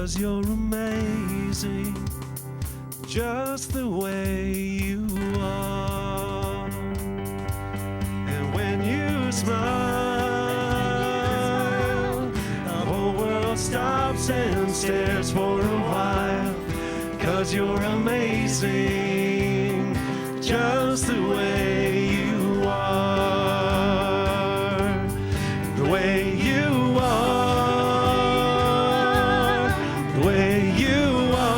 'cause you're amazing, just the way you are. And when you smile, the whole world stops and stares for a while, 'cause you're amazing, just the way you are. The way you are, the way you are.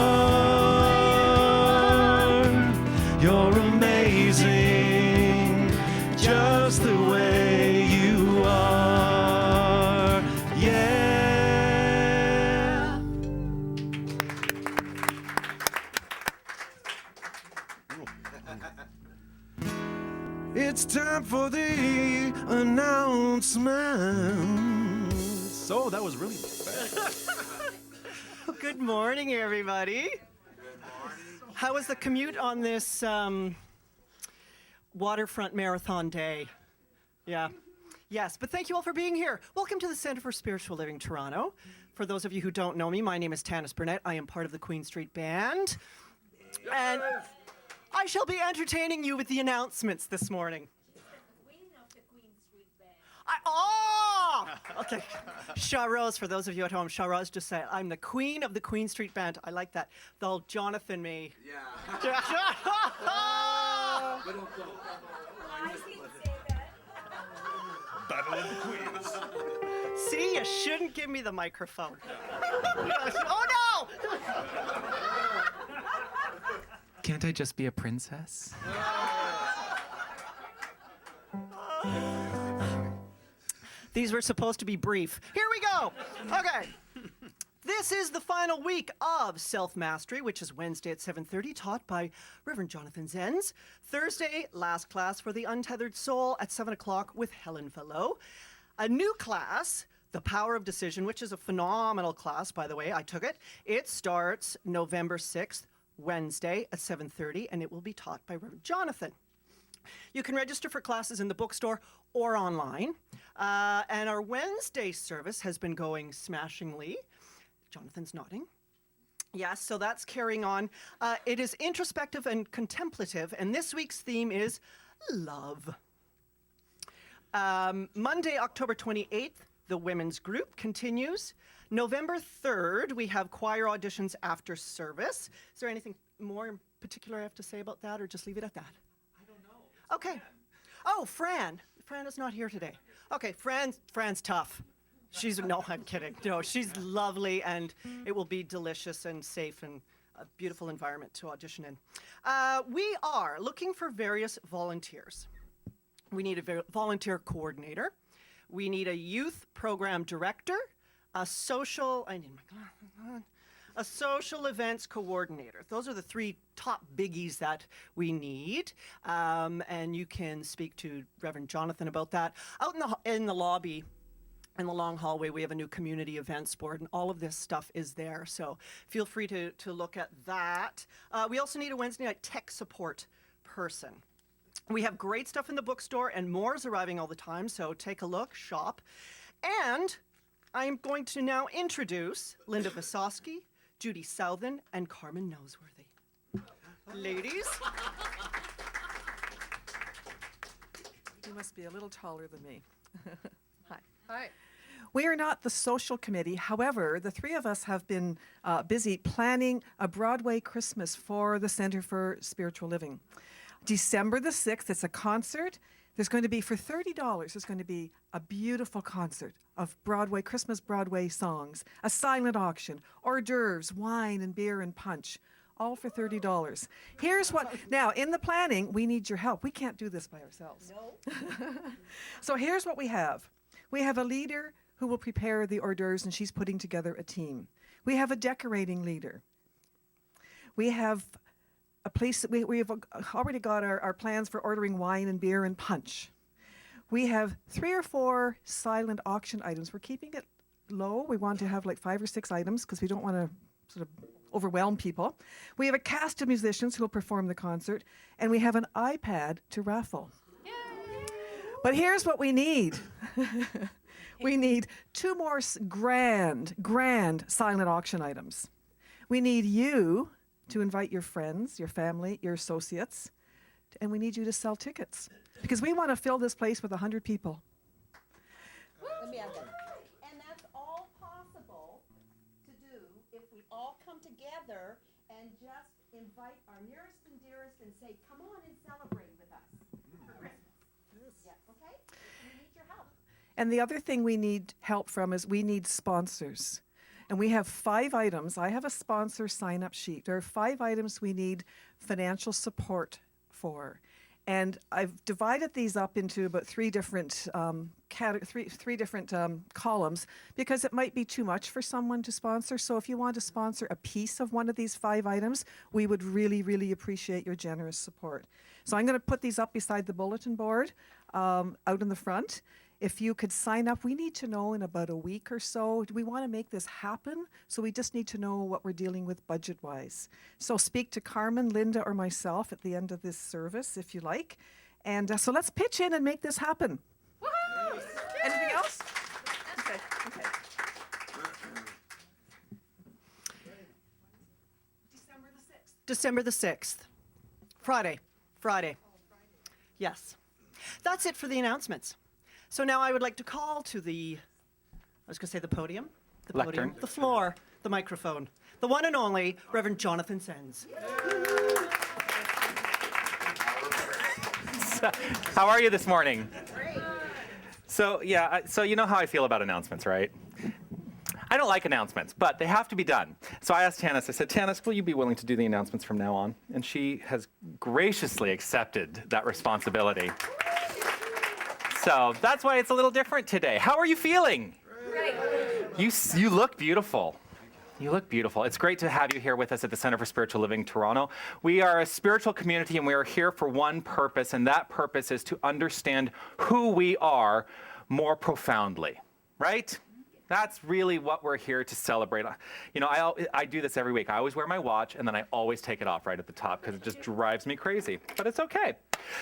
You're amazing, just the way you are. Yeah. It's time for the announcements. Oh, that was really fast. Good morning, everybody. How was the commute on this waterfront marathon day? Yeah. Yes, but thank you all for being here. Welcome to the Centre for Spiritual Living Toronto. For those of you who don't know me, my name is Tanis Burnett. I am part of the Queen Street Band. And I shall be entertaining you with the announcements this morning. Okay. Sharon, for those of you at home, Sharon just said, I'm the queen of the Queen Street Band. I like that. The old Jonathan me. Yeah. I didn't say that. Battle of the Queens. See, you shouldn't give me the microphone. Oh, no! Can't I just be a princess? These were supposed to be brief. Here we go. Okay. This is the final week of Self-Mastery, which is Wednesday at 7:30, taught by Reverend Jonathan Zenz. Thursday, last class for the Untethered Soul at 7 o'clock with Helen Fellow. A new class, The Power of Decision, which is a phenomenal class, by the way. I took it. It starts November 6th, Wednesday at 7:30, and it will be taught by Reverend Jonathan. You can register for classes in the bookstore or online. And our Wednesday service has been going smashingly. Jonathan's nodding. Yes, so that's carrying on. It is introspective and contemplative, and this week's theme is love. Monday, October 28th, the women's group continues. November 3rd, we have choir auditions after service. Is there anything more in particular I have to say about that, or just leave it at that? Okay. Oh, Fran. Fran is not here today. Okay, Fran's tough. No, I'm kidding. No, she's lovely, and it will be delicious and safe and a beautiful environment to audition in. We are looking for various volunteers. We need a volunteer coordinator. We need a youth program director, a social events coordinator. Those are the three top biggies that we need. And you can speak to Reverend Jonathan about that. Out in the lobby, in the long hallway, we have a new community events board, and all of this stuff is there. So feel free to look at that. We also need a Wednesday night tech support person. We have great stuff in the bookstore, and more is arriving all the time. So take a look, shop. And I'm going to now introduce Linda Visosky, Judy Southern, and Carmen Noseworthy. Ladies. You must be a little taller than me. Hi. Hi. We are not the social committee. However, the three of us have been busy planning a Broadway Christmas for the Centre for Spiritual Living. December the 6th, it's a concert. There's going to be, for $30, there's going to be a beautiful concert of Christmas Broadway songs, a silent auction, hors d'oeuvres, wine and beer and punch, all for $30. Here's what, now in the planning, we need your help. We can't do this by ourselves. No. So here's what we have. We have a leader who will prepare the hors d'oeuvres, and she's putting together a team. We have a decorating leader. We have a place that we have already got our plans for ordering wine and beer and punch. We have 3 or 4 silent auction items. We're keeping it low. We want to have like 5 or 6 items because we don't want to sort of overwhelm people. We have a cast of musicians who will perform the concert, and we have an iPad to raffle. Yay! But here's what we need. We need 2 more grand silent auction items. We need you to invite your friends, your family, your associates, and we need you to sell tickets because we want to fill this place with 100 people. Let me add that. And that's all possible to do if we all come together and just invite our nearest and dearest and say, come on and celebrate with us for Christmas. Yeah, okay? We need your help. And the other thing we need help from is we need sponsors. And we have 5 items. I have a sponsor sign-up sheet. There are 5 items we need financial support for. And I've divided these up into about 3 different columns because it might be too much for someone to sponsor. So if you want to sponsor a piece of one of these 5 items, we would really, really appreciate your generous support. So I'm going to put these up beside the bulletin board out in the front. If you could sign up, we need to know in about a week or so. Do we want to make this happen? So we just need to know what we're dealing with budget-wise. So speak to Carmen, Linda, or myself at the end of this service, if you like. And so let's pitch in and make this happen. Woohoo! Anything else? Okay. December the 6th. Friday. Yes. That's it for the announcements. So now I would like to call to the podium, Lectern. the floor, the microphone, the one and only Reverend Jonathan Zenz. How are you this morning? So you know how I feel about announcements, right? I don't like announcements, but they have to be done. So I asked Tanis, I said, Tanis, will you be willing to do the announcements from now on? And she has graciously accepted that responsibility. So that's why it's a little different today. How are you feeling? Great. You look beautiful. You look beautiful. It's great to have you here with us at the Center for Spiritual Living Toronto. We are a spiritual community and we are here for one purpose, and that purpose is to understand who we are more profoundly, right? That's really what we're here to celebrate. You know, I do this every week. I always wear my watch and then I always take it off right at the top because it just drives me crazy, but it's okay.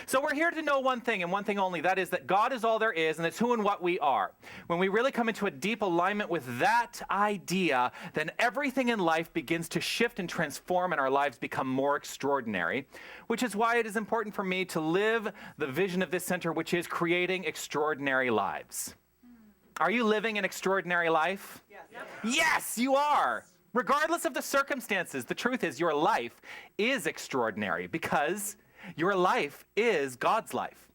So we're here to know one thing and one thing only, that is that God is all there is and it's who and what we are. When we really come into a deep alignment with that idea, then everything in life begins to shift and transform and our lives become more extraordinary, which is why it is important for me to live the vision of this center, which is creating extraordinary lives. Are you living an extraordinary life? Yes. Yes, you are. Regardless of the circumstances, the truth is your life is extraordinary because your life is God's life.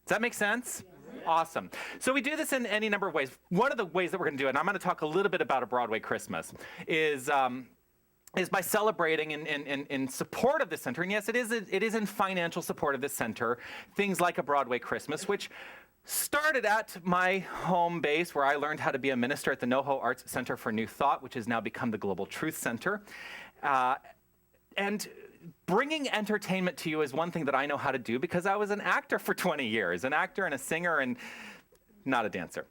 Does that make sense? Awesome. So we do this in any number of ways. One of the ways that we're going to do it, and I'm going to talk a little bit about a Broadway Christmas, is by celebrating in support of the center. And yes, it is in financial support of the center, things like a Broadway Christmas, which started at my home base where I learned how to be a minister at the NoHo Arts Center for New Thought, which has now become the Global Truth Center. And bringing entertainment to you is one thing that I know how to do because I was an actor for 20 years, an actor and a singer and not a dancer.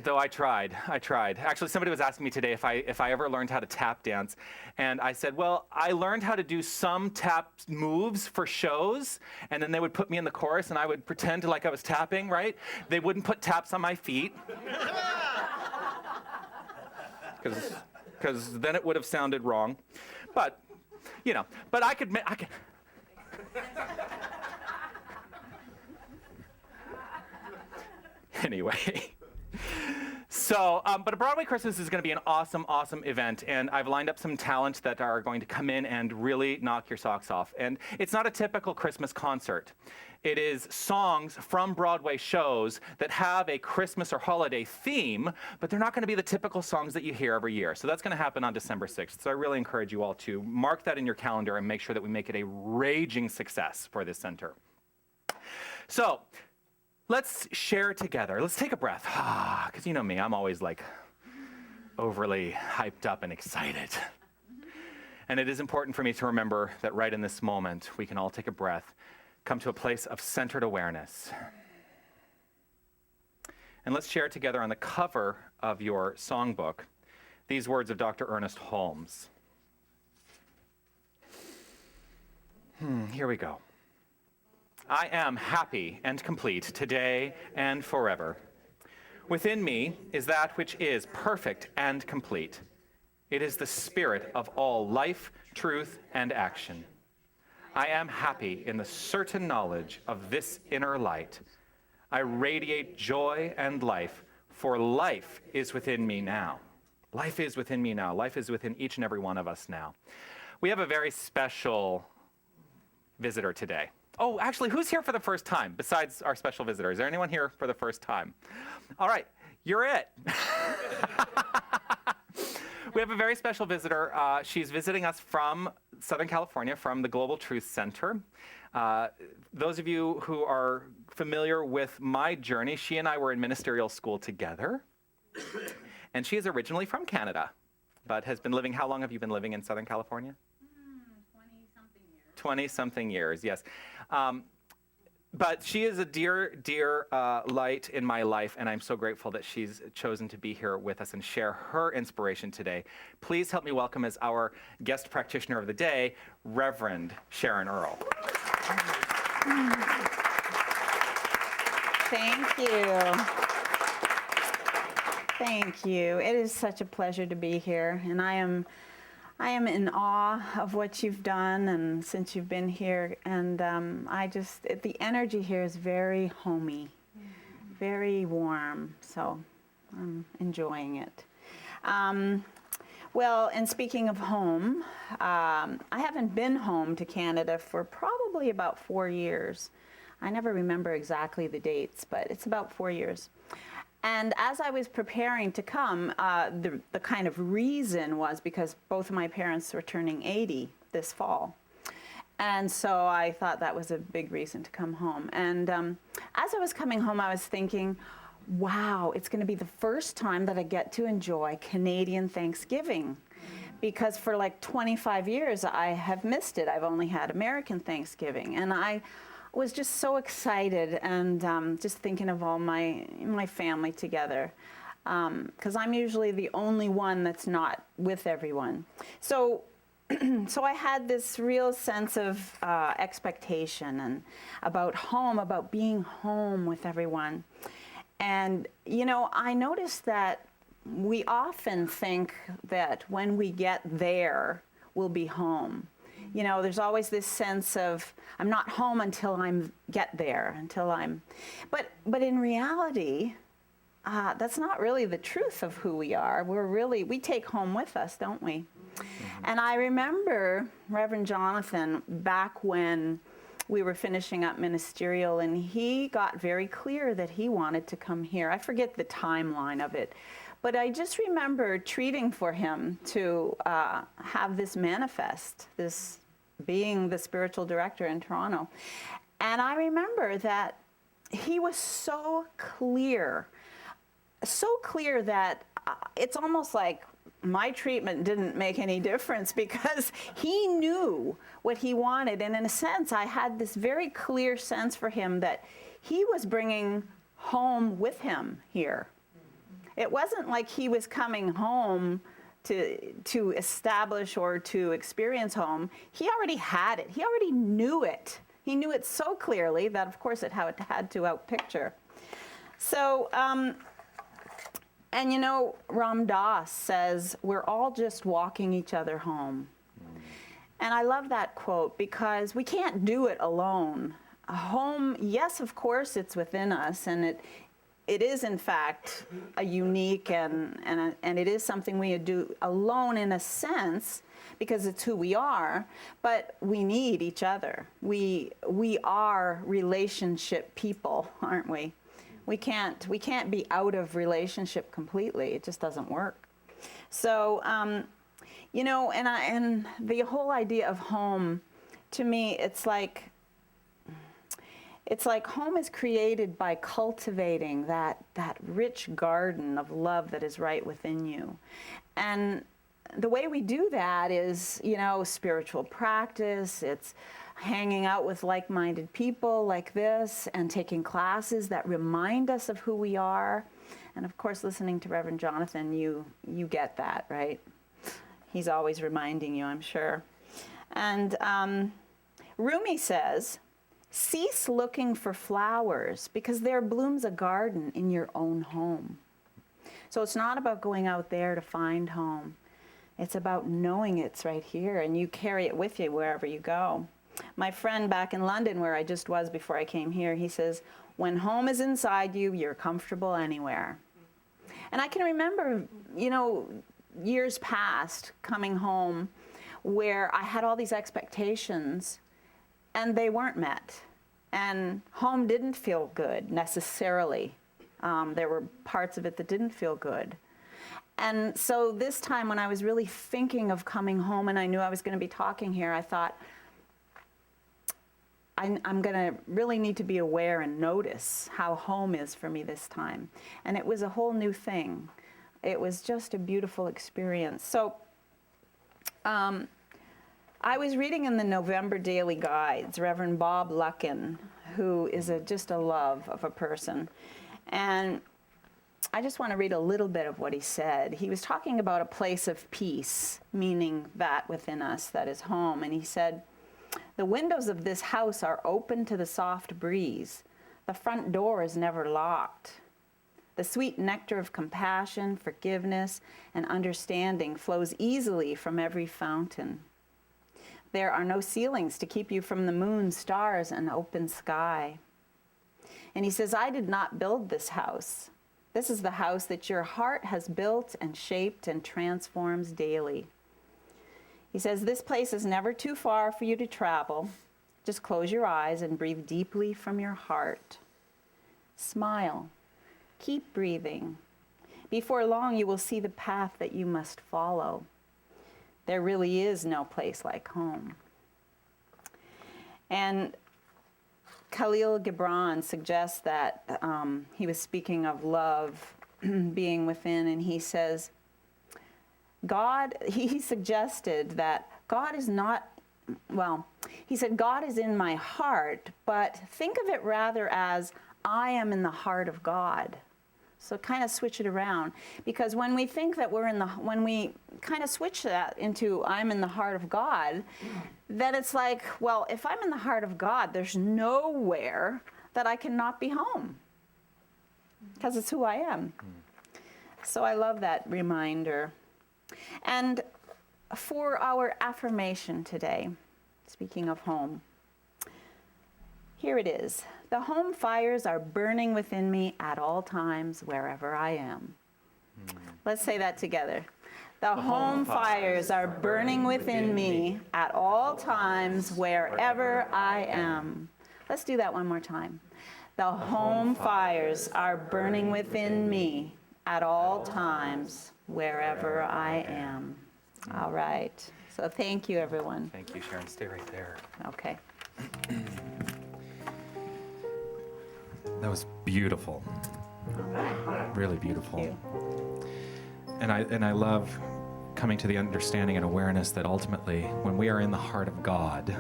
Though I tried. Actually, somebody was asking me today if I ever learned how to tap dance. And I said, well, I learned how to do some tap moves for shows, and then they would put me in the chorus, and I would pretend like I was tapping, right? They wouldn't put taps on my feet. Because then it would have sounded wrong. But, you know, but I could. Anyway. So, but a Broadway Christmas is going to be an awesome, awesome event, and I've lined up some talent that are going to come in and really knock your socks off. And it's not a typical Christmas concert. It is songs from Broadway shows that have a Christmas or holiday theme, but they're not going to be the typical songs that you hear every year. So that's going to happen on December 6th. So I really encourage you all to mark that in your calendar and make sure that we make it a raging success for this center. So, let's share together. Let's take a breath. Because you know me, I'm always like overly hyped up and excited. And it is important for me to remember that right in this moment, we can all take a breath, come to a place of centered awareness. And let's share together on the cover of your songbook these words of Dr. Ernest Holmes. Here we go. I am happy and complete today and forever. Within me is that which is perfect and complete. It is the spirit of all life, truth, and action. I am happy in the certain knowledge of this inner light. I radiate joy and life, for life is within me now. Life is within me now. Life is within each and every one of us now. We have a very special visitor today. Oh, actually, who's here for the first time besides our special visitor? Is there anyone here for the first time? All right, you're it. We have a very special visitor. She's visiting us from Southern California, from the Global Truth Center. Those of you who are familiar with my journey, she and I were in ministerial school together. And she is originally from Canada, but has been living, how long have you been living in Southern California? 20-something years. 20-something years, yes. But she is a dear, dear light in my life, and I'm so grateful that she's chosen to be here with us and share her inspiration today. Please help me welcome as our guest practitioner of the day, Reverend Sharon Earle. Thank you. Thank you. It is such a pleasure to be here, and I am in awe of what you've done and since you've been here, and the energy here is very homey, very warm, so I'm enjoying it. Well, and speaking of home, I haven't been home to Canada for probably about 4 years. I never remember exactly the dates, but it's about 4 years. And as I was preparing to come, the kind of reason was because both of my parents were turning 80 this fall. And so I thought that was a big reason to come home. And as I was coming home, I was thinking, wow, it's going to be the first time that I get to enjoy Canadian Thanksgiving. Because for like 25 years, I have missed it. I've only had American Thanksgiving. And I was just so excited and just thinking of all my family together, because I'm usually the only one that's not with everyone. So I had this real sense of expectation and about home, about being home with everyone. And, you know, I noticed that we often think that when we get there, we'll be home. You know, there's always this sense of, I'm not home until get there, but in reality, that's not really the truth of who we are. We take home with us, don't we? Mm-hmm. And I remember Reverend Jonathan back when we were finishing up ministerial, and he got very clear that he wanted to come here. I forget the timeline of it, but I just remember treating for him to have this manifest, this being the spiritual director in Toronto. And I remember that he was so clear that it's almost like my treatment didn't make any difference, because he knew what he wanted. And in a sense, I had this very clear sense for him that he was bringing home with him here. It wasn't like he was coming home to establish or to experience home. He already had it. He already knew it. He knew it so clearly that, of course, it had to outpicture. So, and you know, Ram Dass says, we're all just walking each other home. And I love that quote, because we can't do it alone. Home, yes, of course, it's within us, and it is, in fact, a unique and it is something we do alone in a sense, because it's who we are, but we need each other. We are relationship people, aren't we? We can't be out of relationship completely. It just doesn't work. So, you know, and the whole idea of home, to me, it's like home is created by cultivating that rich garden of love that is right within you. And the way we do that is, you know, spiritual practice. It's hanging out with like-minded people like this and taking classes that remind us of who we are. And of course, listening to Reverend Jonathan, you get that, right? He's always reminding you, I'm sure. And Rumi says, cease looking for flowers because there blooms a garden in your own home. So it's not about going out there to find home. It's about knowing it's right here, and you carry it with you wherever you go. My friend back in London, where I just was before I came here, he says, when home is inside you, you're comfortable anywhere. And I can remember, years past coming home where I had all these expectations and they weren't met. And home didn't feel good necessarily. There were parts of it that didn't feel good. And so this time when I was really thinking of coming home and I knew I was going to be talking here, I thought, I'm going to really need to be aware and notice how home is for me this time. And it was a whole new thing. It was just a beautiful experience. So I was reading in the November Daily Guides, Reverend Bob Luckin, who is just a love of a person. And I just want to read a little bit of what he said. He was talking about a place of peace, meaning that within us that is home. And he said, the windows of this house are open to the soft breeze. The front door is never locked. The sweet nectar of compassion, forgiveness, and understanding flows easily from every fountain. There are no ceilings to keep you from the moon, stars, and open sky. And he says, I did not build this house. This is the house that your heart has built and shaped and transforms daily. He says, this place is never too far for you to travel. Just close your eyes and breathe deeply from your heart. Smile. Keep breathing. Before long, you will see the path that you must follow. There really is no place like home. And Khalil Gibran suggests that he was speaking of love being within, and he says, he suggested that God is not, he said, God is in my heart, but think of it rather as I am in the heart of God. So kind of switch it around, because when we think that when we kind of switch that into I'm in the heart of God, then it's like, well, if I'm in the heart of God, there's nowhere that I cannot be home, because it's who I am. So I love that reminder. And for our affirmation today, speaking of home, here it is. The home fires are burning within me at all times, wherever I am. Let's say that together. The home fires are burning within me at all times, wherever I am. Let's do that one more time. The home fires are burning within me at all times, wherever I am. All right. So thank you, everyone. Thank you, Sharon. Stay right there. Okay. That was beautiful. Really beautiful. Thank you. And I love coming to the understanding and awareness that ultimately, when we are in the heart of God,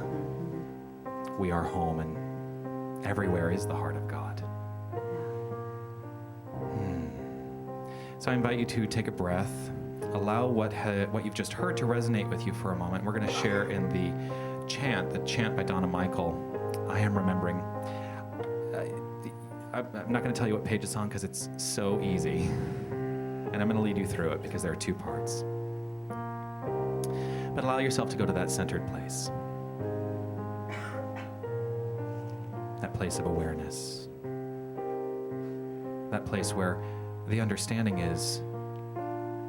we are home, and everywhere is the heart of God. So I invite you to take a breath, allow what you've just heard to resonate with you for a moment. We're going to share in the chant by Donna Michael, I Am Remembering. I'm not going to tell you what page it's on because it's so easy. And I'm going to lead you through it because there are two parts. But allow yourself to go to that centered place. That place of awareness. That place where the understanding is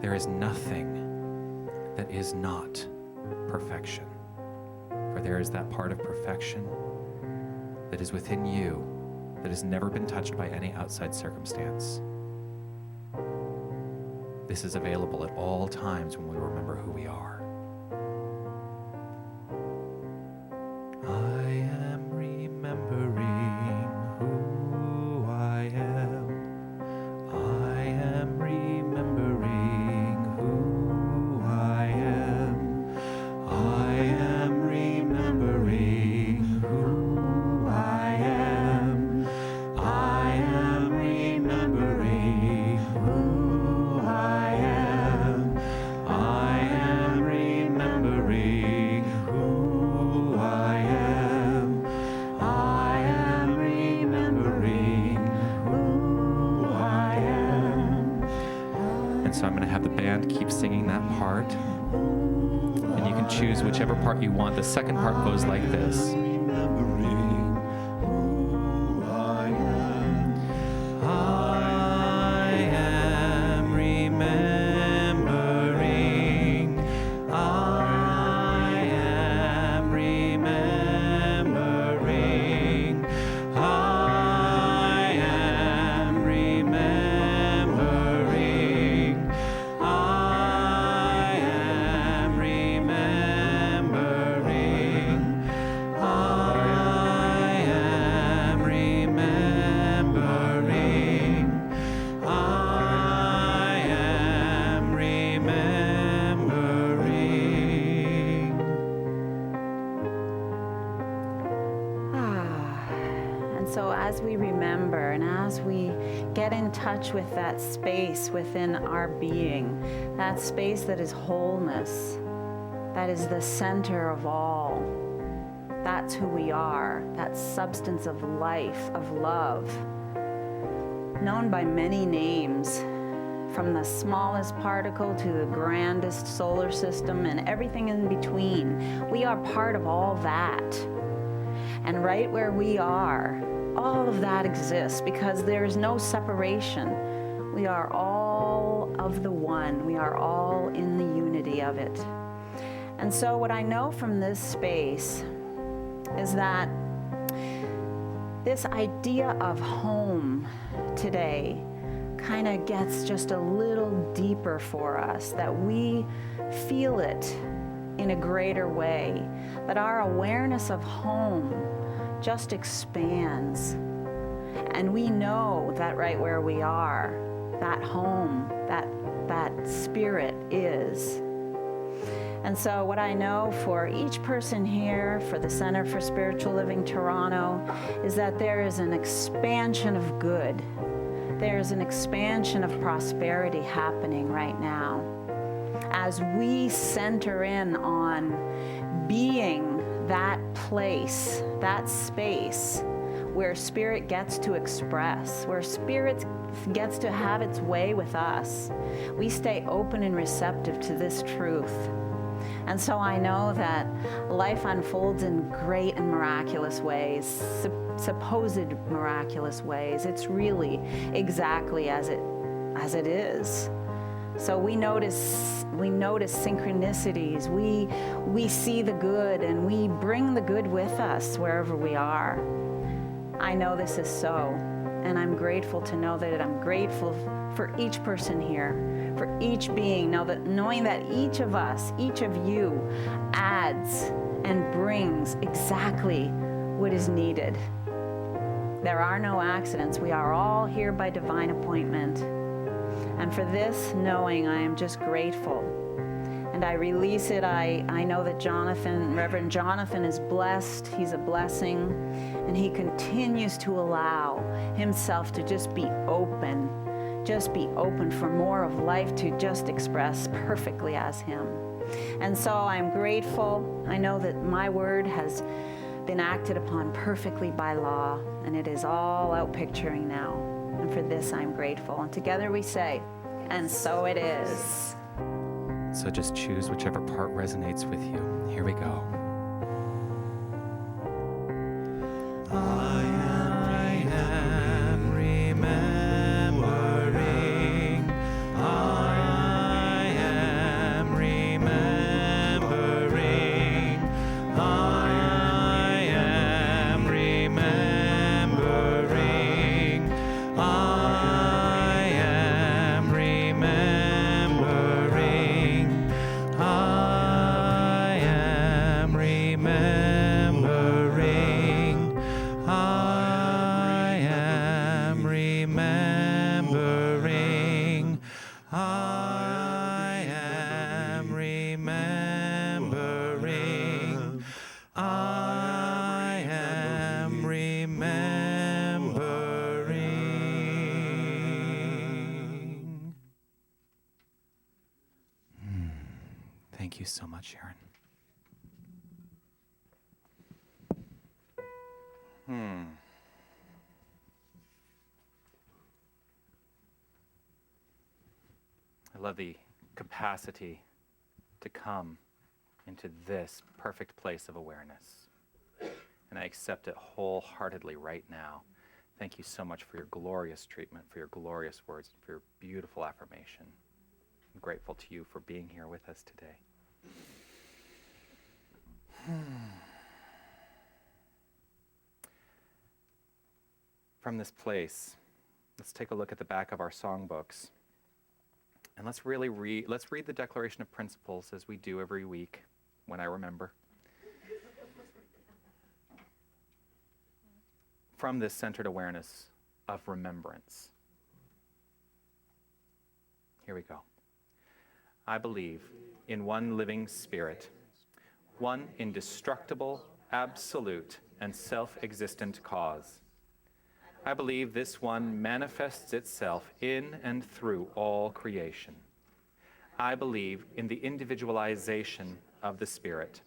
there is nothing that is not perfection. For there is that part of perfection that is within you that has never been touched by any outside circumstance. This is available at all times when we remember who we are. I am remembering who I am. I am remembering who I am. I am remembering who I am. I am remembering who I am. I am remembering So I'm going to have the band keep singing that part. And you can choose whichever part you want. The second part goes like this. Remembering who I am. I am remembering. I am remembering. I am remembering. I am remembering. I am remembering. I am remembering. And so as we remember and as we get in touch with that space within our being, that space that is wholeness, that is the center of all, that's who we are, that substance of life, of love, known by many names, from the smallest particle to the grandest solar system and everything in between. We are part of all that. And right where we are, all of that exists because there is no separation. We are all of the one. We are all in the unity of it. And so what I know from this space is that this idea of home today kind of gets just a little deeper for us, that we feel it in a greater way, that our awareness of home just expands. And we know that right where we are, that home, that spirit is. And so what I know for each person here, for the Center for Spiritual Living Toronto, is that there is an expansion of good. There's an expansion of prosperity happening right now. As we center in on being that place, that space where spirit gets to express, where spirit gets to have its way with us, we stay open and receptive to this truth. And so I know that life unfolds in great and miraculous ways, supposed miraculous ways. It's really exactly as it is. So we notice synchronicities. We see the good and we bring the good with us wherever we are. I know this is so, and I'm grateful to know that. I'm grateful for each person here, for each being, knowing that each of us, each of you adds and brings exactly what is needed. There are no accidents. We are all here by divine appointment. And for this knowing, I am just grateful. And I release it. I know that Reverend Jonathan is blessed. He's a blessing. And he continues to allow himself to just be open for more of life to just express perfectly as him. And so I'm grateful. I know that my word has been acted upon perfectly by law, and it is all out picturing now. And for this I'm grateful. And together we say, and so it is. So just choose whichever part resonates with you. Here we go. I am remembering. I am remembering. I am remembering. I am remembering. I am remembering. I am remembering. I am remembering. I am remembering. Thank you so much, Sharon. I love the capacity to come into this perfect place of awareness. And I accept it wholeheartedly right now. Thank you so much for your glorious treatment, for your glorious words, for your beautiful affirmation. I'm grateful to you for being here with us today. From this place, let's take a look at the back of our songbooks. And let's read the Declaration of Principles as we do every week when I remember. From this centered awareness of remembrance. Here we go. I believe in one living spirit, one indestructible, absolute, and self-existent cause. I believe this one manifests itself in and through all creation. I believe in the individualization of the Spirit,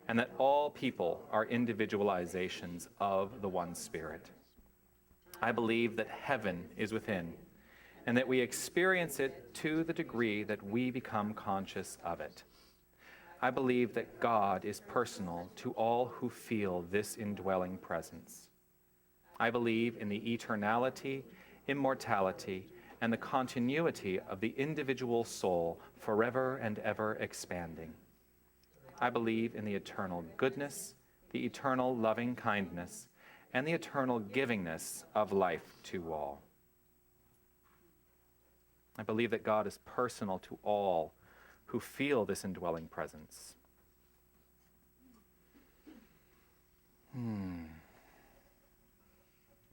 and that all people are individualizations of the one Spirit. I believe that heaven is within, and that we experience it to the degree that we become conscious of it. I believe that God is personal to all who feel this indwelling presence. I believe in the eternality, immortality, and the continuity of the individual soul forever and ever expanding. I believe in the eternal goodness, the eternal loving kindness, and the eternal givingness of life to all. I believe that God is personal to all who feel this indwelling presence.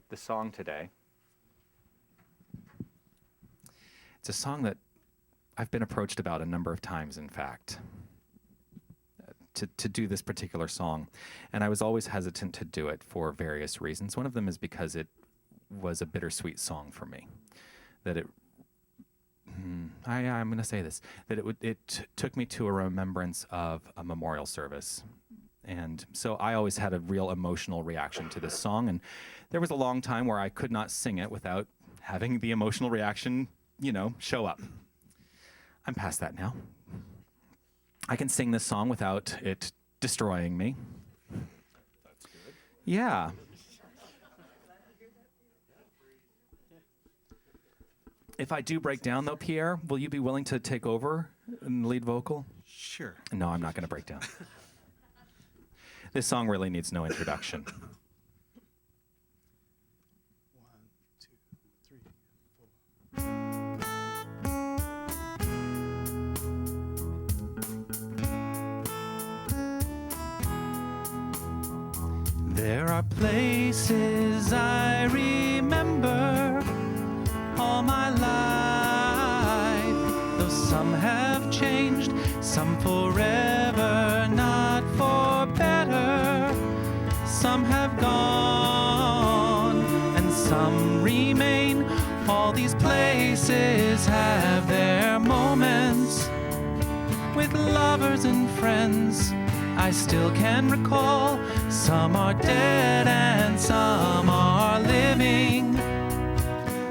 The song today, it's a song that I've been approached about a number of times, in fact, to do this particular song. And I was always hesitant to do it for various reasons. One of them is because it was a bittersweet song for me. That I'm going to say this, that it took me to a remembrance of a memorial service. And so I always had a real emotional reaction to this song. And there was a long time where I could not sing it without having the emotional reaction, show up. I'm past that now. I can sing this song without it destroying me. That's good. Yeah. If I do break down, though, Pierre, will you be willing to take over in the lead vocal? Sure. No, I'm not going to break down. This song really needs no introduction. 1, 2, 3, 4. There are places I remember all my life, though some have changed, some forever, not for better. Some have gone, and some remain. All these places have their moments with lovers and friends. I still can recall. Some are dead and some are living.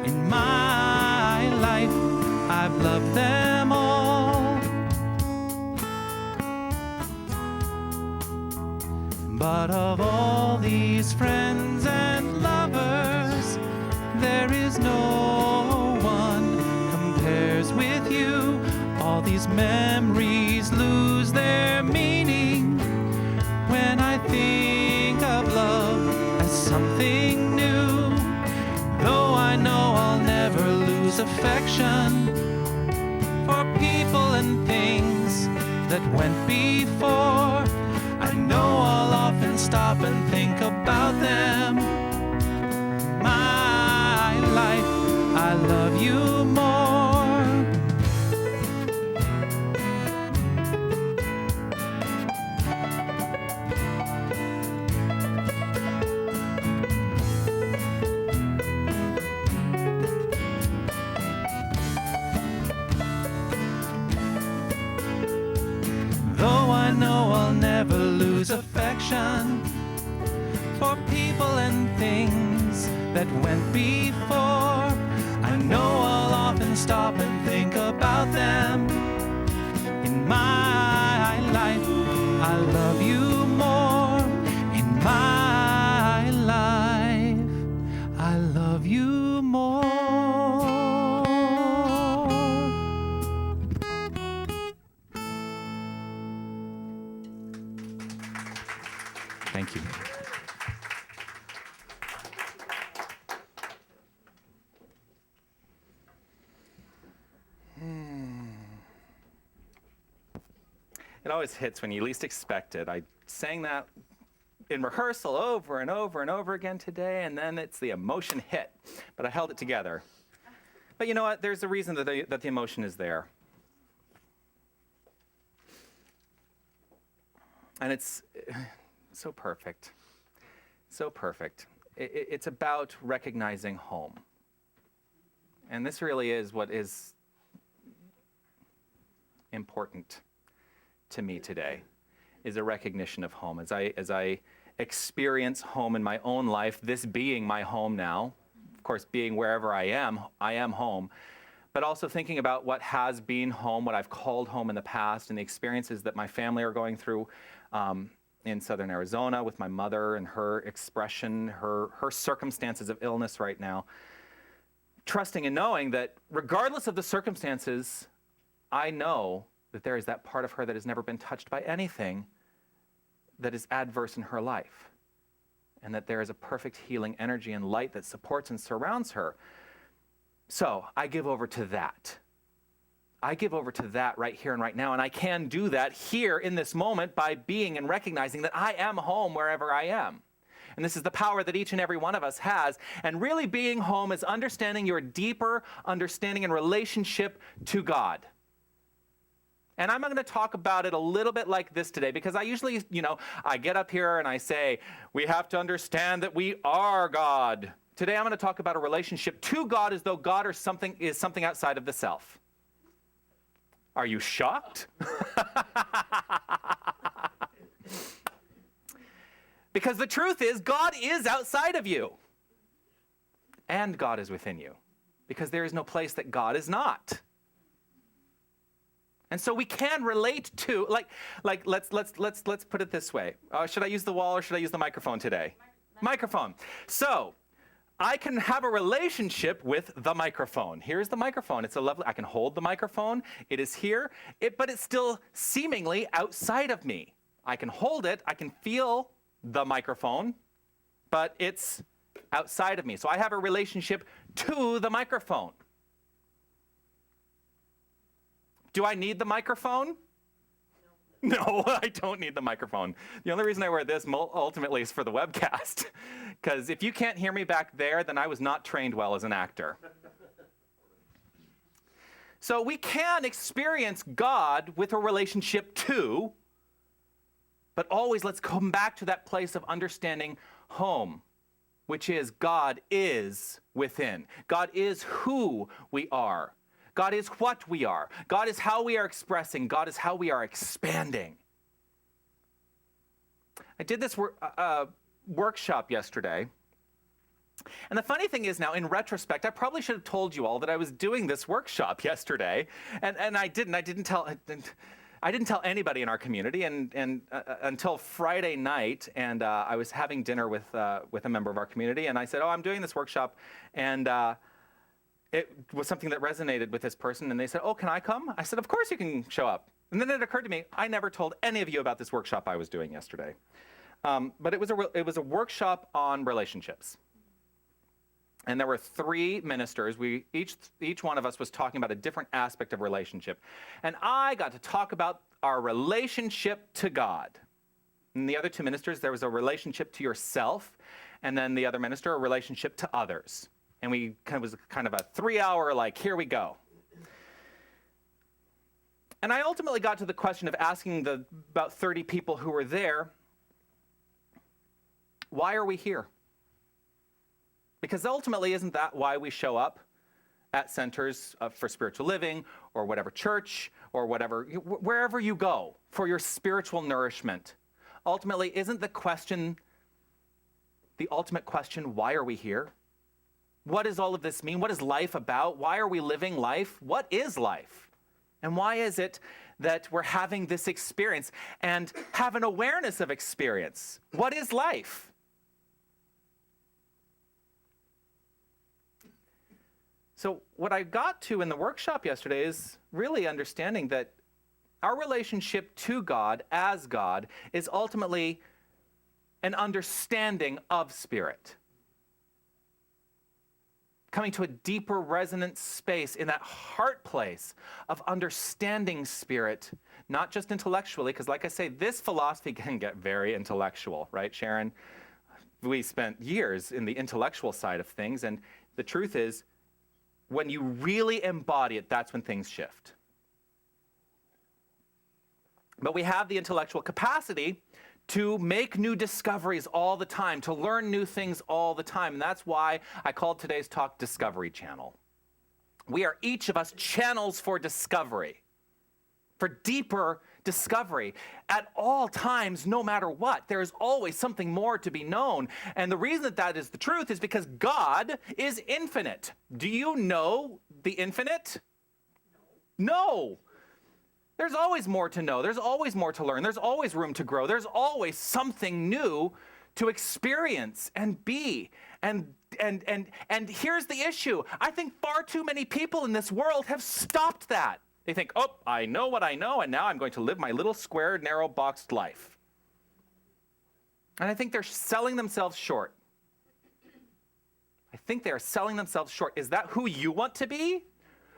In my life, I've loved them all. But of all these friends and lovers, there is no one compares with you. All these memories lose their meaning when I think of love as something new. Though I know I'll never lose affection for people and things that went before, I know I'll often stop and think about them. My life, I love you more. Though I know I'll never lose affection for people and things that went before, I I know I'll often stop and think about them. In my life, I love you more. In my life, I love you more. Thank you. It always hits when you least expect it. I sang that in rehearsal over and over and over again today, and then it's the emotion hit. But I held it together. But you know what? There's a reason that the emotion is there. And it's so perfect. So perfect. It's about recognizing home. And this really is what is important to me today, is a recognition of home. As I experience home in my own life, this being my home now, of course, being wherever I am home, but also thinking about what has been home, what I've called home in the past, and the experiences that my family are going through in southern Arizona with my mother and her expression, her circumstances of illness right now. Trusting and knowing that regardless of the circumstances, I know that there is that part of her that has never been touched by anything that is adverse in her life, and that there is a perfect healing energy and light that supports and surrounds her. So I give over to that. I give over to that right here and right now, and I can do that here in this moment by being and recognizing that I am home wherever I am. And this is the power that each and every one of us has. And really being home is understanding your deeper understanding and relationship to God. And I'm going to talk about it a little bit like this today, because I usually, I get up here and I say, we have to understand that we are God. Today I'm going to talk about a relationship to God as though God is something outside of the self. Are you shocked? Because the truth is, God is outside of you. And God is within you. Because there is no place that God is not. And so we can relate to, let's put it this way. Should I use the wall or should I use the microphone today? Microphone. So I can have a relationship with the microphone. Here's the microphone. It's I can hold the microphone. It is here, but it's still seemingly outside of me. I can hold it. I can feel the microphone, but it's outside of me. So I have a relationship to the microphone. Do I need the microphone? No, I don't need the microphone. The only reason I wear this ultimately is for the webcast. Because if you can't hear me back there, then I was not trained well as an actor. So we can experience God with a relationship to, but always let's come back to that place of understanding home, which is God is within. God is who we are. God is what we are. God is how we are expressing. God is how we are expanding. I did this workshop yesterday. And the funny thing is now, in retrospect, I probably should have told you all that I was doing this workshop yesterday. And I didn't. I didn't tell anybody in our community until Friday night. And I was having dinner with a member of our community. And I said, I'm doing this workshop. And it was something that resonated with this person, and they said, can I come? I said, of course you can show up. And then it occurred to me, I never told any of you about this workshop I was doing yesterday. But it was a workshop on relationships. And there were 3 ministers. Each one of us was talking about a different aspect of relationship. And I got to talk about our relationship to God. And the other 2 ministers, there was a relationship to yourself, and then the other minister, a relationship to others. And it was kind of a 3-hour, here we go. And I ultimately got to the question of asking the about 30 people who were there, why are we here? Because ultimately, isn't that why we show up at centers for spiritual living, or whatever church, or wherever you go for your spiritual nourishment? Ultimately, isn't the ultimate question, why are we here? What does all of this mean? What is life about? Why are we living life? What is life? And why is it that we're having this experience and have an awareness of experience? What is life? So what I got to in the workshop yesterday is really understanding that our relationship to God as God is ultimately an understanding of spirit. Coming to a deeper resonant space in that heart place of understanding spirit, not just intellectually, because like I say, this philosophy can get very intellectual, right, Sharon? We spent years in the intellectual side of things, and the truth is, when you really embody it, that's when things shift. But we have the intellectual capacity to make new discoveries all the time, to learn new things all the time. And that's why I called today's talk Discovery Channel. We are each of us channels for discovery, for deeper discovery. At all times, no matter what, there is always something more to be known. And the reason that that is the truth is because God is infinite. Do you know the infinite? No. There's always more to know. There's always more to learn. There's always room to grow. There's always something new to experience and be. And here's the issue. I think far too many people in this world have stopped that. They think, oh, I know what I know, and now I'm going to live my little square, narrow boxed life. And I think they're selling themselves short. I think they are selling themselves short. Is that who you want to be?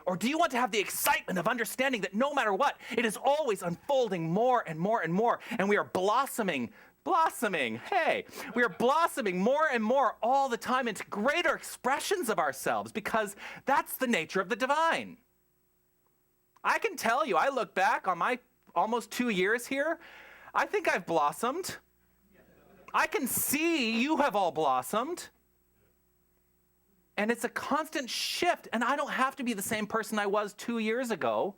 Or do you want to have the excitement of understanding that no matter what, it is always unfolding more and more and more, and we are blossoming, hey, we are blossoming more and more all the time into greater expressions of ourselves, because that's the nature of the divine. I can tell you, I look back on my almost 2 years here, I think I've blossomed. I can see you have all blossomed. And it's a constant shift, and I don't have to be the same person I was 2 years ago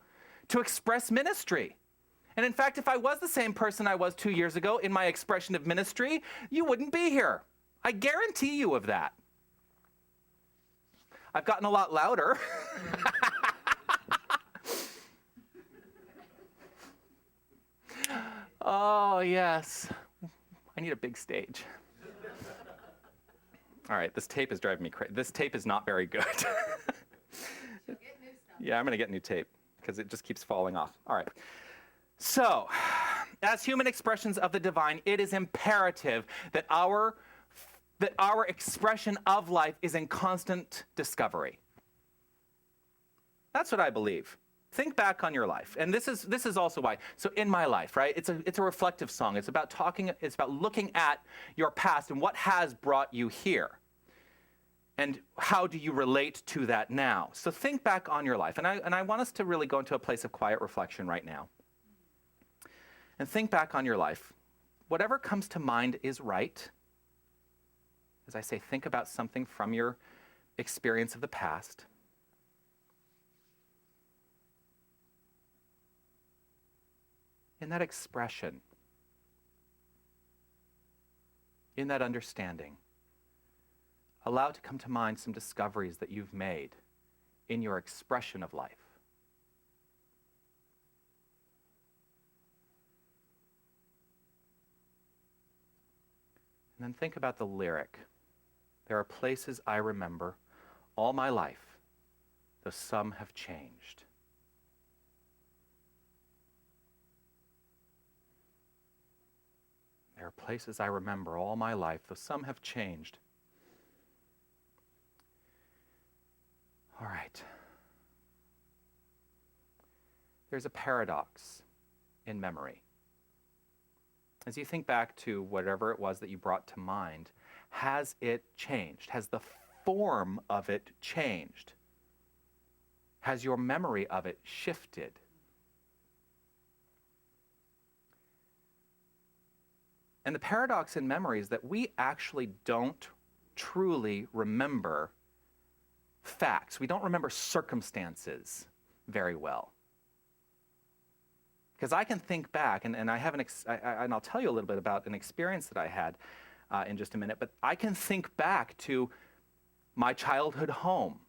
to express ministry. And in fact, if I was the same person I was 2 years ago in my expression of ministry, you wouldn't be here. I guarantee you of that. I've gotten a lot louder. Oh, yes. I need a big stage. All right, this tape is driving me crazy. This tape is not very good. Yeah, I'm going to get new tape because it just keeps falling off. All right. So, as human expressions of the divine, it is imperative that our expression of life is in constant discovery. That's what I believe. Think back on your life. And this is also why. So in my life, right? It's a reflective song. It's about looking at your past and what has brought you here. And how do you relate to that now? So think back on your life. And I want us to really go into a place of quiet reflection right now. And think back on your life. Whatever comes to mind is right. As I say, think about something from your experience of the past. In that expression, in that understanding, allow to come to mind some discoveries that you've made in your expression of life. And then think about the lyric. There are places I remember all my life, though some have changed. There are places I remember all my life, though some have changed. All right. There's a paradox in memory. As you think back to whatever it was that you brought to mind, has it changed? Has the form of it changed? Has your memory of it shifted? And the paradox in memory is that we actually don't truly remember facts. We don't remember circumstances very well. Because I can think back, and I have and I'll tell you a little bit about an experience that I had in just a minute, but I can think back to my childhood home.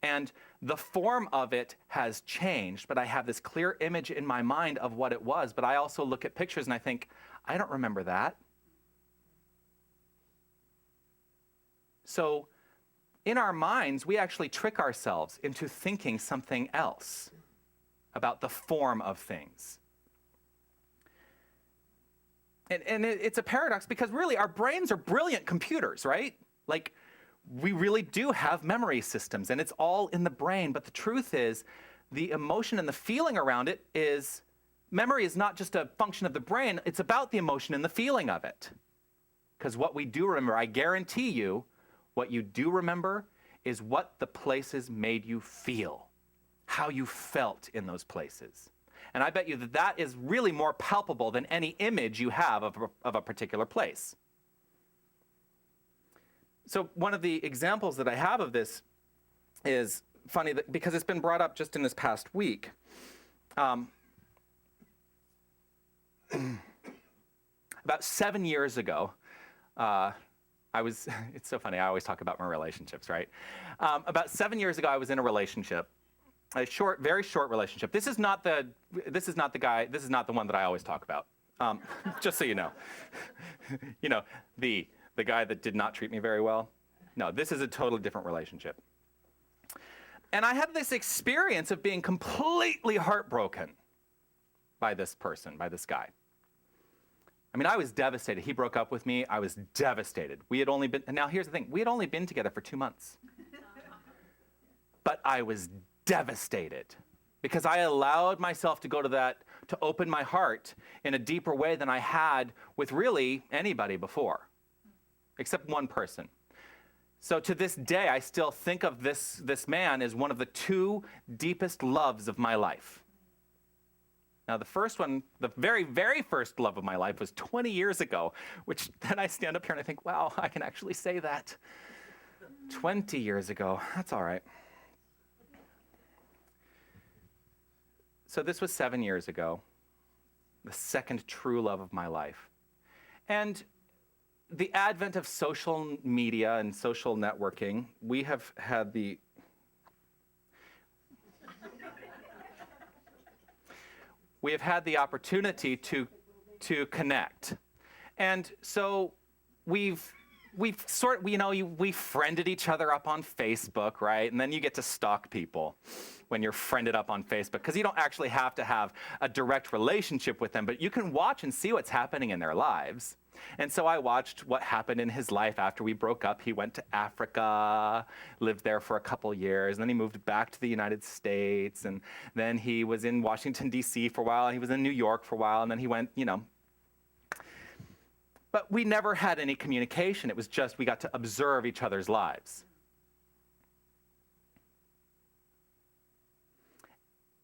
And the form of it has changed, but I have this clear image in my mind of what it was. But I also look at pictures and I think, I don't remember that. So in our minds, we actually trick ourselves into thinking something else about the form of things. And it's a paradox because really our brains are brilliant computers, right? Like, we really do have memory systems and it's all in the brain. But the truth is, the emotion and the feeling around it is, memory is not just a function of the brain, it's about the emotion and the feeling of it. Because what we do remember, I guarantee you, what you do remember is what the places made you feel, how you felt in those places. And I bet you that that is really more palpable than any image you have of a particular place. So one of the examples that I have of this is funny because it's been brought up just in this past week. About 7 years ago, it's so funny, I always talk about my relationships, right? About 7 years ago, I was in a relationship, a very short relationship. This is not the one that I always talk about, just so you know. You know, the guy that did not treat me very well. No, this is a totally different relationship. And I had this experience of being completely heartbroken by this person, by this guy. I mean, I was devastated. He broke up with me. I was devastated. And now here's the thing, we had only been together for 2 months. But I was devastated because I allowed myself to go to that, to open my heart in a deeper way than I had with really anybody before, except one person. So to this day, I still think of this man as one of the 2 deepest loves of my life. Now, the first one, the very, very first love of my life was 20 years ago, which then I stand up here and I think, wow, I can actually say that. 20 years ago, that's all right. So this was 7 years ago, the second true love of my life. And the advent of social media and social networking, we have had the opportunity to connect. And so we friended each other up on Facebook, right? And then you get to stalk people when you're friended up on Facebook, because you don't actually have to have a direct relationship with them, but you can watch and see what's happening in their lives. And so I watched what happened in his life after we broke up. He went to Africa, lived there for a couple years, and then he moved back to the United States, and then he was in Washington, D.C. for a while, and he was in New York for a while, and then he went, But we never had any communication. It was just we got to observe each other's lives.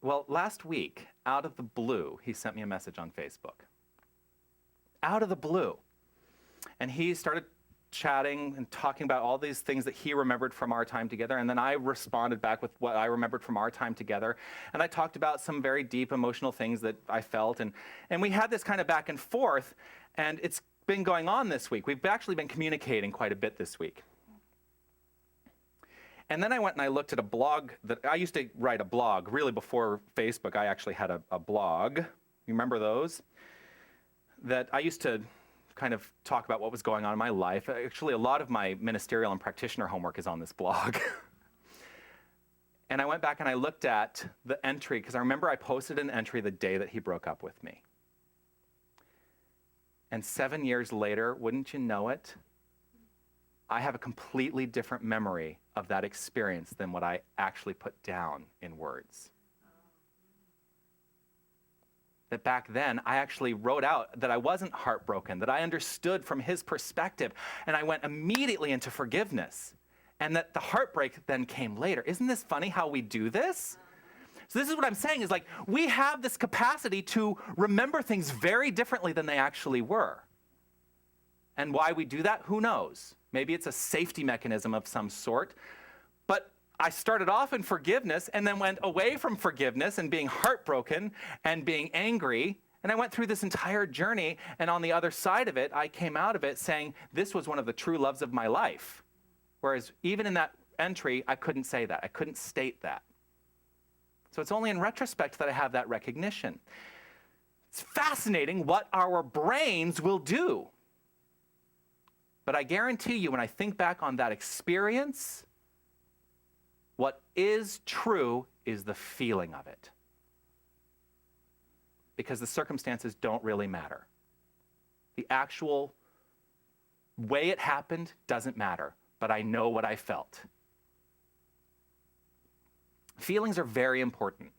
Well, last week, out of the blue, he sent me a message on Facebook. Out of the blue. And he started chatting and talking about all these things that he remembered from our time together. And then I responded back with what I remembered from our time together. And I talked about some very deep emotional things that I felt. And we had this kind of back and forth. And it's been going on this week. We've actually been communicating quite a bit this week. And then I went and I looked at a blog that I used to write a blog. Really, before Facebook, I actually had a blog. You remember those? That I used to kind of talk about what was going on in my life. Actually, a lot of my ministerial and practitioner homework is on this blog. And I went back and I looked at the entry, because I remember I posted an entry the day that he broke up with me. And 7 years later, wouldn't you know it, I have a completely different memory of that experience than what I actually put down in words. That back then, I actually wrote out that I wasn't heartbroken, that I understood from his perspective, and I went immediately into forgiveness, and that the heartbreak then came later. Isn't this funny how we do this? So this is what I'm saying, is like, we have this capacity to remember things very differently than they actually were. And why we do that, who knows? Maybe it's a safety mechanism of some sort. But I started off in forgiveness and then went away from forgiveness and being heartbroken and being angry. And I went through this entire journey, and on the other side of it, I came out of it saying, this was one of the true loves of my life. Whereas even in that entry, I couldn't say that. I couldn't state that. So it's only in retrospect that I have that recognition. It's fascinating what our brains will do. But I guarantee you, when I think back on that experience, what is true is the feeling of it. Because the circumstances don't really matter. The actual way it happened doesn't matter, but I know what I felt. Feelings are very important.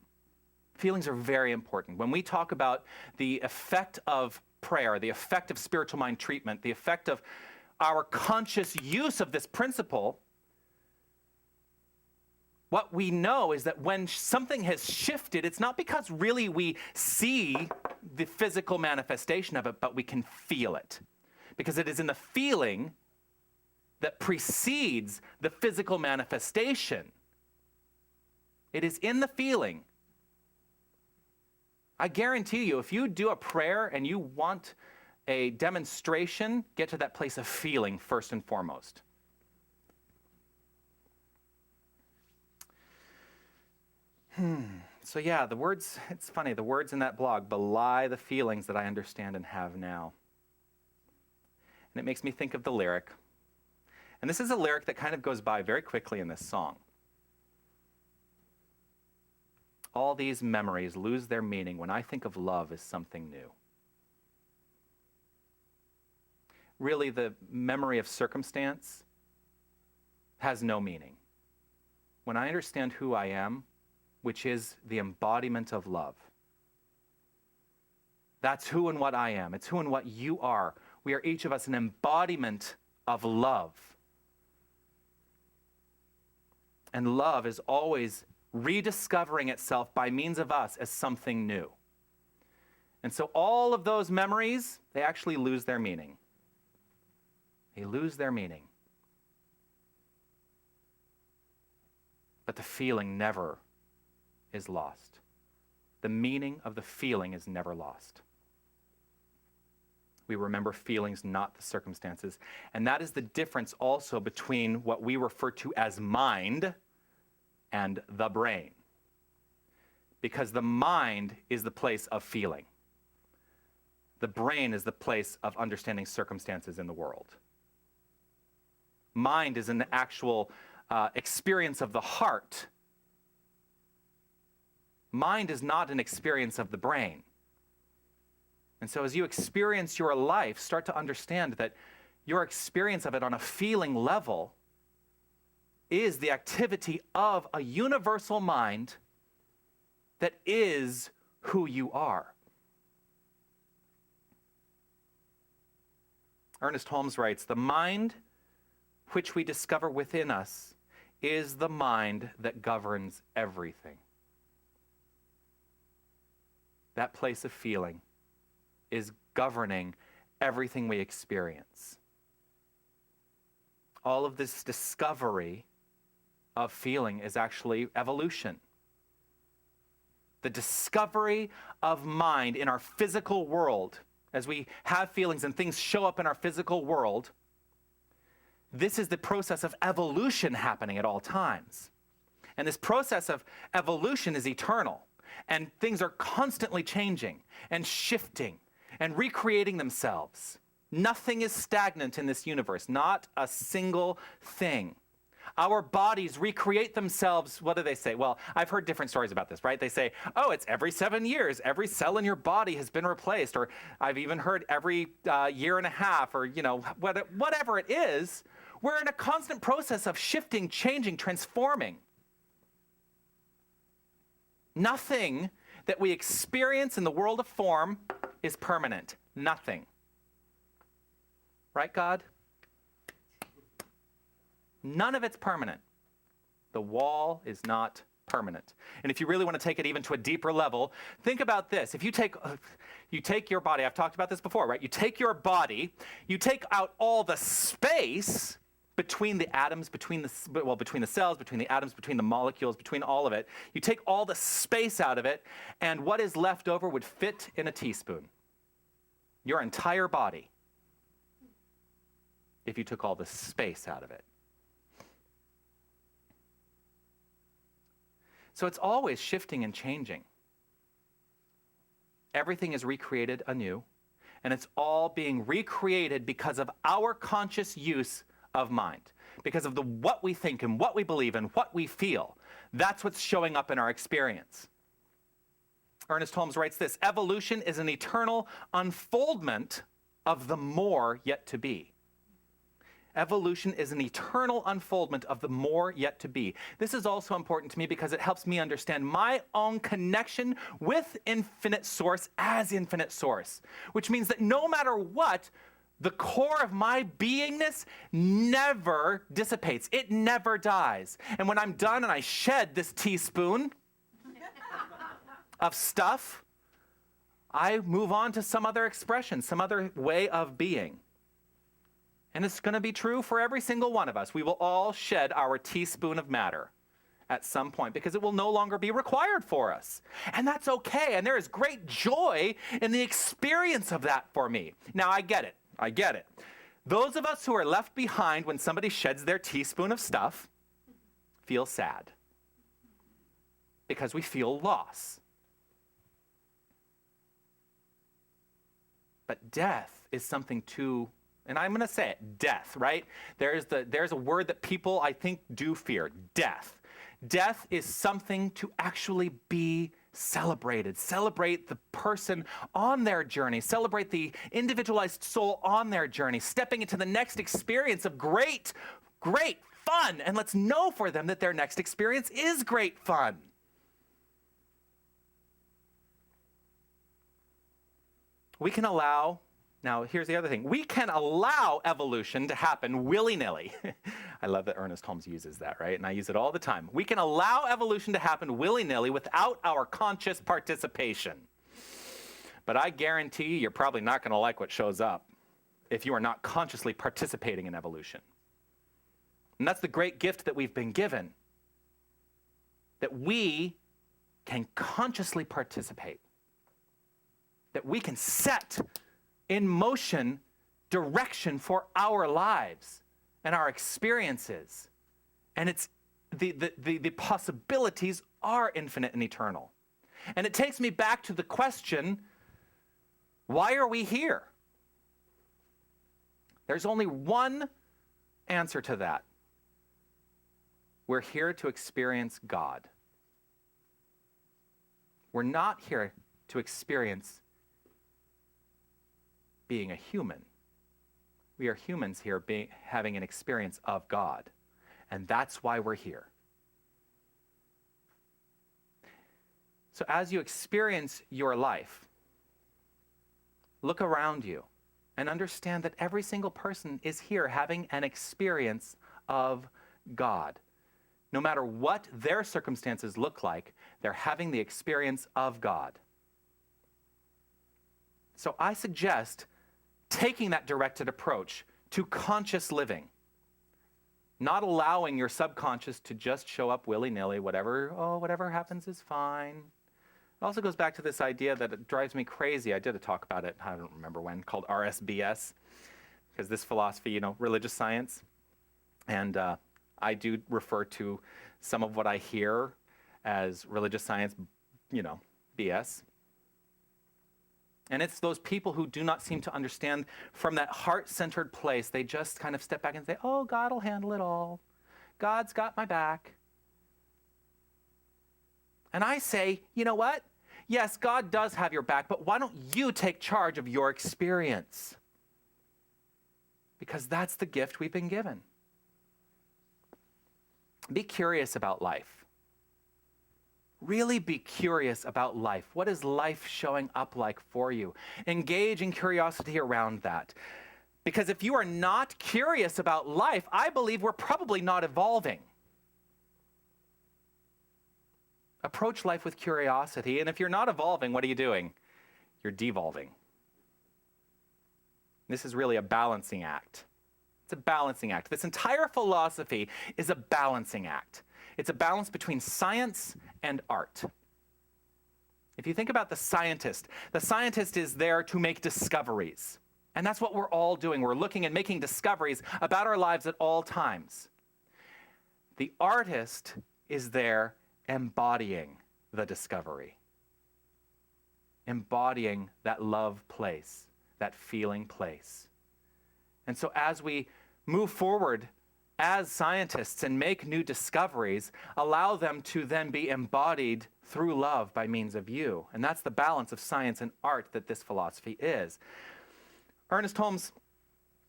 Feelings are very important. When we talk about the effect of prayer, the effect of spiritual mind treatment, the effect of our conscious use of this principle, what we know is that when something has shifted, it's not because really we see the physical manifestation of it, but we can feel it. Because it is in the feeling that precedes the physical manifestation. It is in the feeling. I guarantee you, if you do a prayer and you want a demonstration, get to that place of feeling first and foremost. So yeah, the words, it's funny, the words in that blog belie the feelings that I understand and have now. And it makes me think of the lyric. And this is a lyric that kind of goes by very quickly in this song. All these memories lose their meaning when I think of love as something new. Really, the memory of circumstance has no meaning. When I understand who I am, which is the embodiment of love, that's who and what I am. It's who and what you are. We are each of us an embodiment of love. And love is always rediscovering itself by means of us as something new. And so all of those memories, they actually lose their meaning. They lose their meaning. But the feeling never is lost. The meaning of the feeling is never lost. We remember feelings, not the circumstances. And that is the difference also between what we refer to as mind and the brain. Because the mind is the place of feeling. The brain is the place of understanding circumstances in the world. Mind is an actual experience of the heart. Mind is not an experience of the brain. And so as you experience your life, start to understand that your experience of it on a feeling level is the activity of a universal mind that is who you are. Ernest Holmes writes, "The mind which we discover within us is the mind that governs everything." That place of feeling is governing everything we experience. All of this discovery of feeling is actually evolution. The discovery of mind in our physical world, as we have feelings and things show up in our physical world, this is the process of evolution happening at all times. And this process of evolution is eternal. And things are constantly changing and shifting and recreating themselves. Nothing is stagnant in this universe, not a single thing. Our bodies recreate themselves. What do they say? Well, I've heard different stories about this, right? They say, oh, it's every 7 years, every cell in your body has been replaced. Or I've even heard every year and a half, or whatever it is. We're in a constant process of shifting, changing, transforming. Nothing that we experience in the world of form is permanent. Nothing. Right, God? None of it's permanent. The wall is not permanent. And if you really want to take it even to a deeper level, think about this. If you take your body, I've talked about this before, right? You take your body, you take out all the space between the atoms, between the cells, between the atoms, between the molecules, between all of it. You take all the space out of it, and what is left over would fit in a teaspoon. Your entire body, if you took all the space out of it. So it's always shifting and changing. Everything is recreated anew, and it's all being recreated because of our conscious use of mind, because of what we think and what we believe and what we feel. That's what's showing up in our experience. Ernest Holmes writes this: evolution is an eternal unfoldment of the more yet to be. Evolution is an eternal unfoldment of the more yet to be. This is also important to me because it helps me understand my own connection with infinite source as infinite source, which means that no matter what, the core of my beingness never dissipates. It never dies. And when I'm done and I shed this teaspoon of stuff, I move on to some other expression, some other way of being. And it's going to be true for every single one of us. We will all shed our teaspoon of matter at some point because it will no longer be required for us. And that's okay. And there is great joy in the experience of that for me. Now, I get it. I get it. Those of us who are left behind when somebody sheds their teaspoon of stuff feel sad because we feel loss. But death is something too, and I'm going to say it, death, right? There's a word that people, I think, do fear, death. Death is something to actually be celebrated. Celebrate the person on their journey. Celebrate the individualized soul on their journey, stepping into the next experience of great, great fun. And let's know for them that their next experience is great fun. We can allow, now here's the other thing, we can allow evolution to happen willy-nilly. I love that Ernest Holmes uses that, right? And I use it all the time. We can allow evolution to happen willy-nilly without our conscious participation. But I guarantee you, you're probably not going to like what shows up if you are not consciously participating in evolution. And that's the great gift that we've been given, that we can consciously participate, that we can set in motion direction for our lives and our experiences. And it's the possibilities are infinite and eternal. And it takes me back to the question, why are we here? There's only one answer to that. We're here to experience God. We're not here to experience being a human. We are humans here having an experience of God. And that's why we're here. So as you experience your life, look around you and understand that every single person is here having an experience of God. No matter what their circumstances look like, they're having the experience of God. So I suggest taking that directed approach to conscious living, not allowing your subconscious to just show up willy-nilly, whatever happens is fine. It also goes back to this idea that it drives me crazy. I did a talk about it, I don't remember when, called RSBS, because this philosophy, religious science, and I do refer to some of what I hear as religious science, BS. And it's those people who do not seem to understand from that heart-centered place. They just kind of step back and say, oh, God will handle it all. God's got my back. And I say, you know what? Yes, God does have your back, but why don't you take charge of your experience? Because that's the gift we've been given. Be curious about life. Really be curious about life. What is life showing up like for you? Engage in curiosity around that. Because if you are not curious about life, I believe we're probably not evolving. Approach life with curiosity, and if you're not evolving, what are you doing? You're devolving. This is really a balancing act. It's a balancing act. This entire philosophy is a balancing act. It's a balance between science and art. If you think about the scientist is there to make discoveries. And that's what we're all doing. We're looking and making discoveries about our lives at all times. The artist is there embodying the discovery. Embodying that love place, that feeling place. And so as we move forward as scientists and make new discoveries, allow them to then be embodied through love by means of you. And that's the balance of science and art that this philosophy is. Ernest Holmes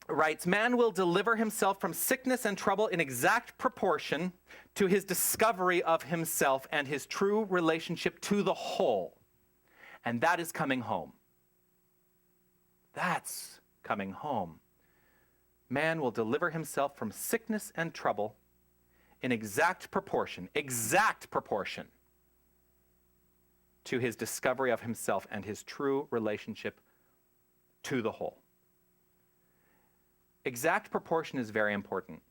writes, "Man will deliver himself from sickness and trouble in exact proportion to his discovery of himself and his true relationship to the whole." And that is coming home. That's coming home. Man will deliver himself from sickness and trouble in exact proportion to his discovery of himself and his true relationship to the whole. Exact proportion is very important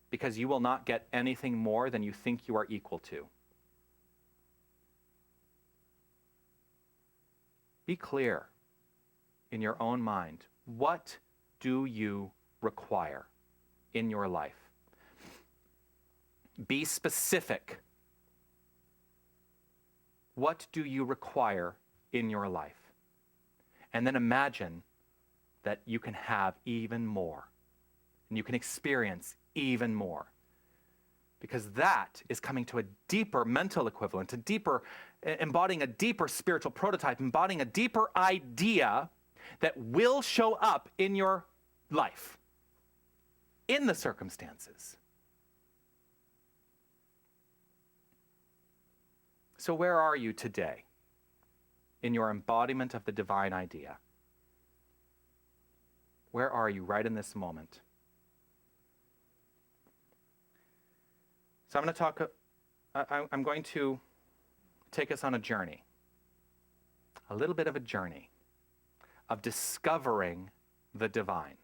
because you will not get anything more than you think you are equal to. Be clear in your own mind. What do you require in your life? Be specific. What do you require in your life? And then imagine that you can have even more. And you can experience even more. Because that is coming to a deeper mental equivalent, embodying a deeper spiritual prototype, embodying a deeper idea that will show up in your life, in the circumstances. So where are you today in your embodiment of the divine idea? Where are you right in this moment? So I'm going to take us on a journey, a little bit of a journey of discovering the divine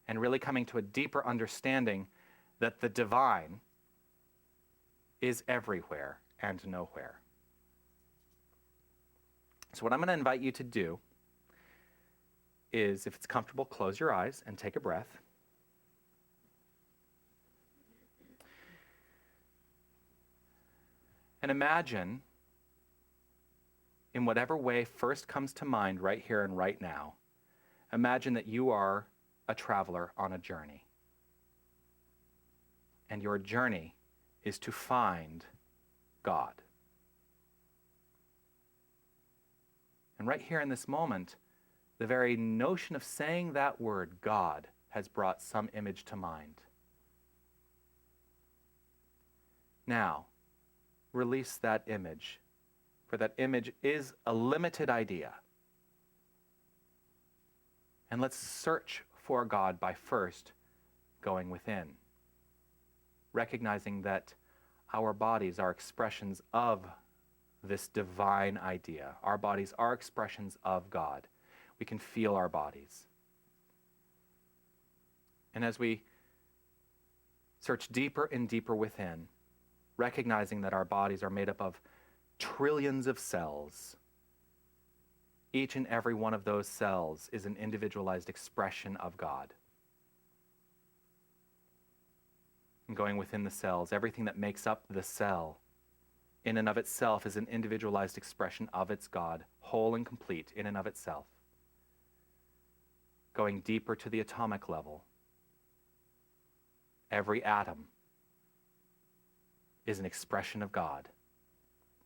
and really coming to a deeper understanding that the divine is everywhere and nowhere. So what I'm going to invite you to do is, if it's comfortable, close your eyes and take a breath. And imagine, in whatever way first comes to mind right here and right now, imagine that you are a traveler on a journey. And your journey is to find God. And right here in this moment, the very notion of saying that word, God, has brought some image to mind. Now, release that image, for that image is a limited idea. And let's search for God by first going within, recognizing that our bodies are expressions of this divine idea. Our bodies are expressions of God. We can feel our bodies. And as we search deeper and deeper within, recognizing that our bodies are made up of trillions of cells. Each and every one of those cells is an individualized expression of God. And going within the cells, everything that makes up the cell in and of itself is an individualized expression of its God, whole and complete in and of itself. Going deeper to the atomic level, every atom is an expression of God,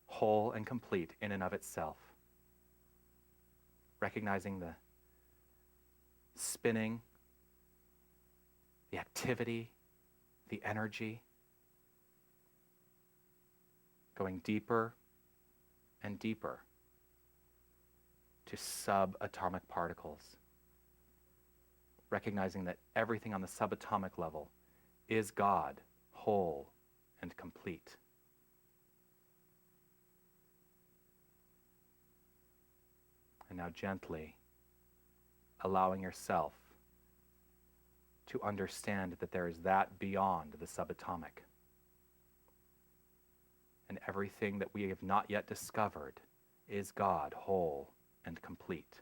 whole and complete in and of itself. Recognizing the spinning, the activity, the energy, going deeper and deeper to subatomic particles. Recognizing that everything on the subatomic level is God, whole and complete. And now gently allowing yourself to understand that there is that beyond the subatomic. And everything that we have not yet discovered is God, whole and complete.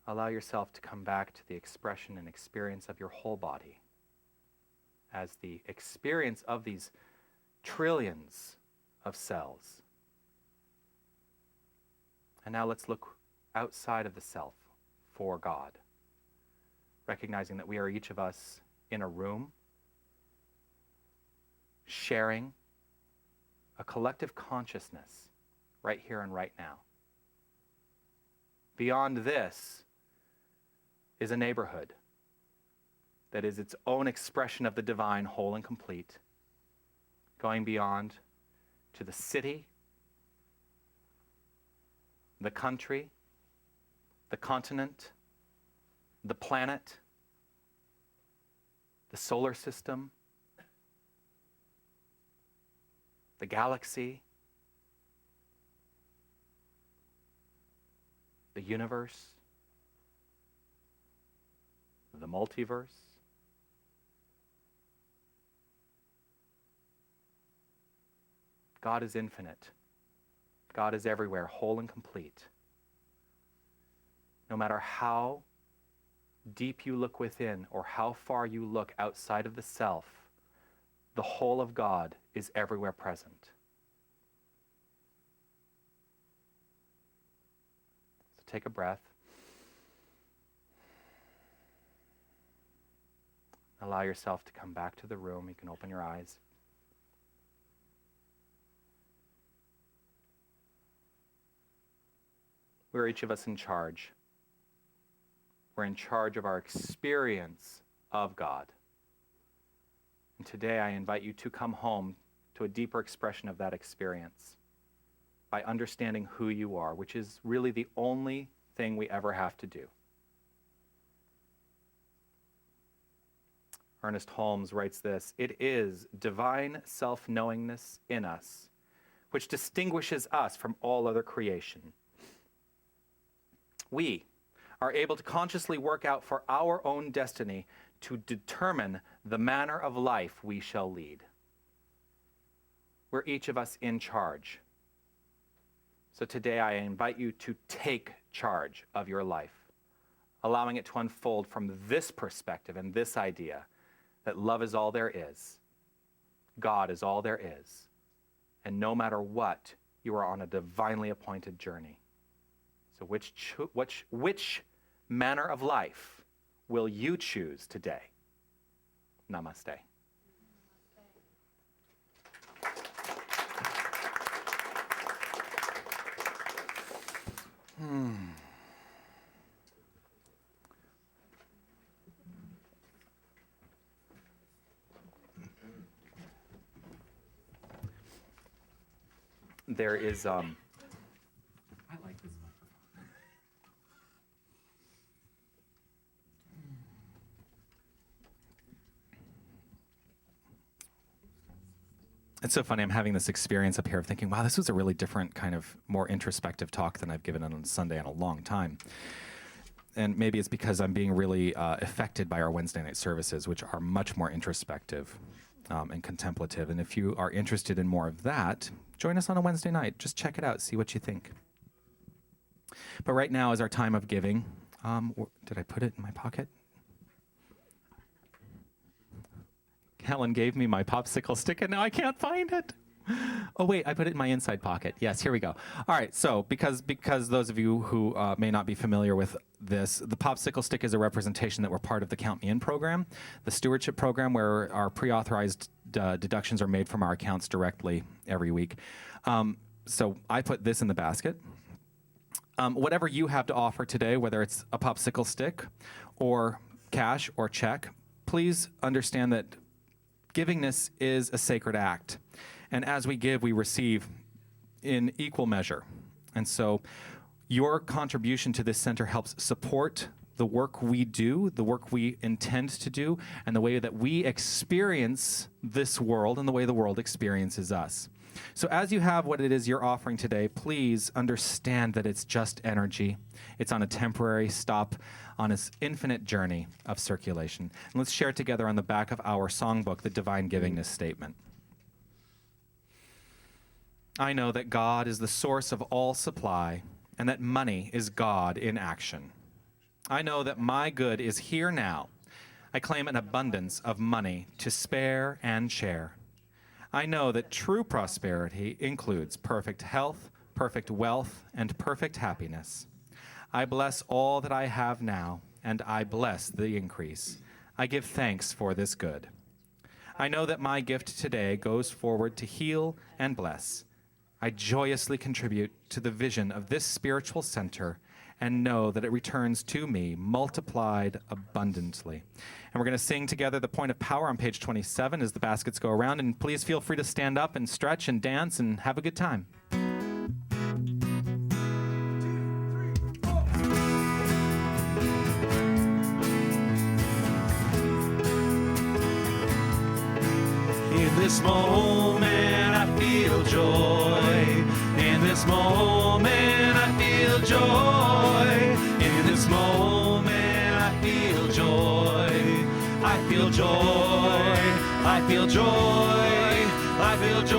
allow yourself to come back to the expression and experience of your whole body as the experience of these trillions of cells. And now let's look outside of the self for God, recognizing that we are each of us in a room, sharing a collective consciousness right here and right now. Beyond this is a neighborhood that is its own expression of the divine, whole and complete, going beyond to the city, the country, the continent, the planet, the solar system, the galaxy, the universe, the multiverse. God is infinite. God is everywhere, whole and complete. No matter how deep you look within or how far you look outside of the self, the whole of God is everywhere present. So take a breath. Allow yourself to come back to the room. You can open your eyes. We're each of us in charge. We're in charge of our experience of God. And today I invite you to come home to a deeper expression of that experience by understanding who you are, which is really the only thing we ever have to do. Ernest Holmes writes this: "It is divine self-knowingness in us which distinguishes us from all other creation. We are able to consciously work out for our own destiny to determine the manner of life we shall lead." We're each of us in charge. So today I invite you to take charge of your life, allowing it to unfold from this perspective and this idea that love is all there is, God is all there is, and no matter what, you are on a divinely appointed journey. So which manner of life will you choose today? Namaste. There is I like this microphone. It's so funny. I'm having this experience up here of thinking, wow, this was a really different kind of more introspective talk than I've given on Sunday in a long time. And maybe it's because I'm being really affected by our Wednesday night services, which are much more introspective and contemplative. And if you are interested in more of that, join us on a Wednesday night. Just check it out, see what you think. But right now is our time of giving. Did I put it in my pocket? Helen gave me my popsicle stick and now I can't find it. Oh wait, I put it in my inside pocket. Yes, here we go. All right, so because those of you who may not be familiar with this, the popsicle stick is a representation that we're part of the Count Me In program, the stewardship program where our pre-authorized deductions are made from our accounts directly every week. So I put this in the basket. Whatever you have to offer today, whether it's a popsicle stick or cash or check, please understand that givingness is a sacred act. And as we give, we receive in equal measure. And so your contribution to this center helps support the work we do, the work we intend to do, and the way that we experience this world and the way the world experiences us. So as you have what it is you're offering today, please understand that it's just energy. It's on a temporary stop on this infinite journey of circulation. And let's share together on the back of our songbook the divine givingness statement. I know that God is the source of all supply and that money is God in action. I know that my good is here now. I claim an abundance of money to spare and share. I know that true prosperity includes perfect health, perfect wealth, and perfect happiness. I bless all that I have now, and I bless the increase. I give thanks for this good. I know that my gift today goes forward to heal and bless. I joyously contribute to the vision of this spiritual center and know that it returns to me multiplied abundantly. And we're going to sing together the point of power on page 27 as the baskets go around. And please feel free to stand up and stretch and dance and have a good time. In this moment I feel joy. In this moment I feel joy. In this moment I feel joy. I feel joy. I feel joy. I feel joy.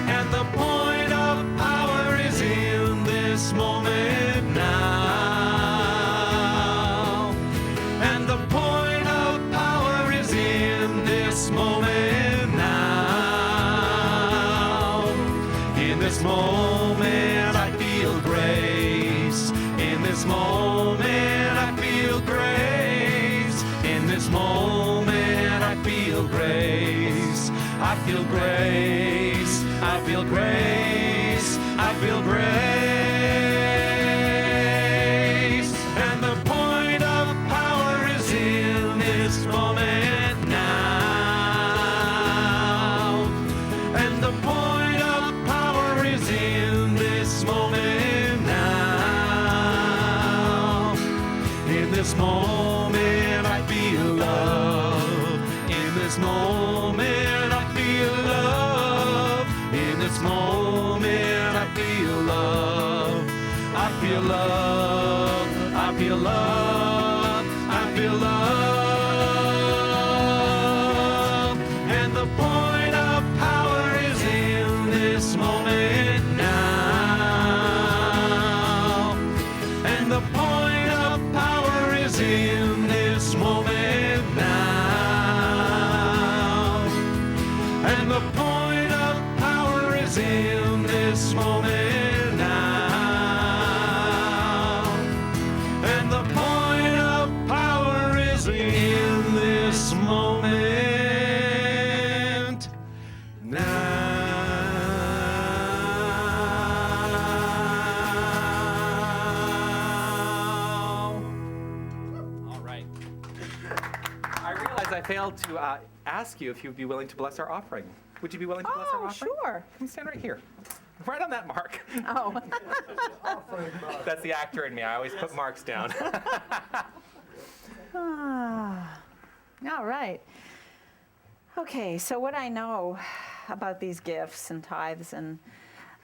And the point of power is in this moment now. And the point of power is in this moment now. In this moment I feel grace. In this moment I feel grace. In this moment I feel grace. I feel grace. I feel grace. I feel grace. And the point of power is in this moment now. And the point of power is in this moment now. In this moment I feel love. In this moment I feel love. In this moment I feel love. I feel love. I feel love. I feel love. And the point of power is in this moment now. And the point of power is in this moment now. And the point of power is in this moment now. And the point of power is in this moment now. All right. I realize I failed to ask you if you'd be willing to bless our offering. Would you be willing to bless our Oh, offering? sure. Come stand right here. Right on that mark. Oh. That's the actor in me. I always put marks down. Ah, all right. Okay, so what I know about these gifts and tithes and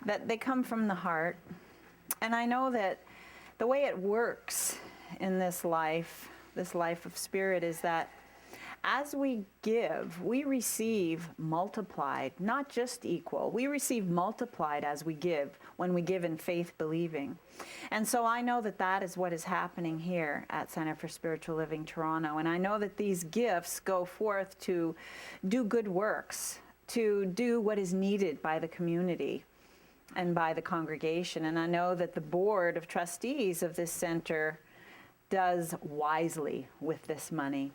that they come from the heart. And I know that the way it works in this life of spirit, is that as we give, we receive multiplied, not just equal. We receive multiplied as we give, when we give in faith believing. And so I know that that is what is happening here at Center for Spiritual Living Toronto. And I know that these gifts go forth to do good works, to do what is needed by the community and by the congregation. And I know that the board of trustees of this center does wisely with this money.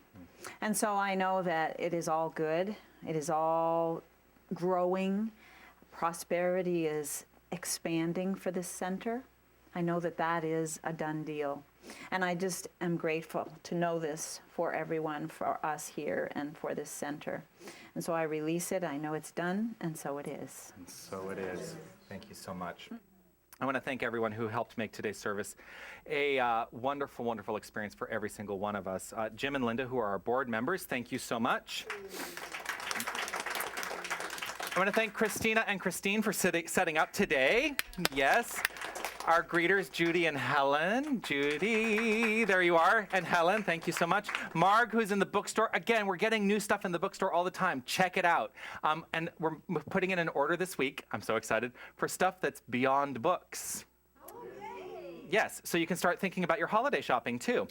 And so I know that it is all good. It is all growing. Prosperity is expanding for this center. I know that that is a done deal. And I just am grateful to know this for everyone, for us here, and for this center. And so I release it. I know it's done, and so it is. And so it is. Thank you so much. I want to thank everyone who helped make today's service a wonderful, wonderful experience for every single one of us. Jim and Linda, who are our board members, thank you so much. I want to thank Christina and Christine for setting up today. Yes. Our greeters, Judy and Helen. Judy, there you are. And Helen, thank you so much. Marg, who's in the bookstore. Again, we're getting new stuff in the bookstore all the time. Check it out. And we're putting in an order this week, I'm so excited, for stuff that's beyond books. Yes, so you can start thinking about your holiday shopping too.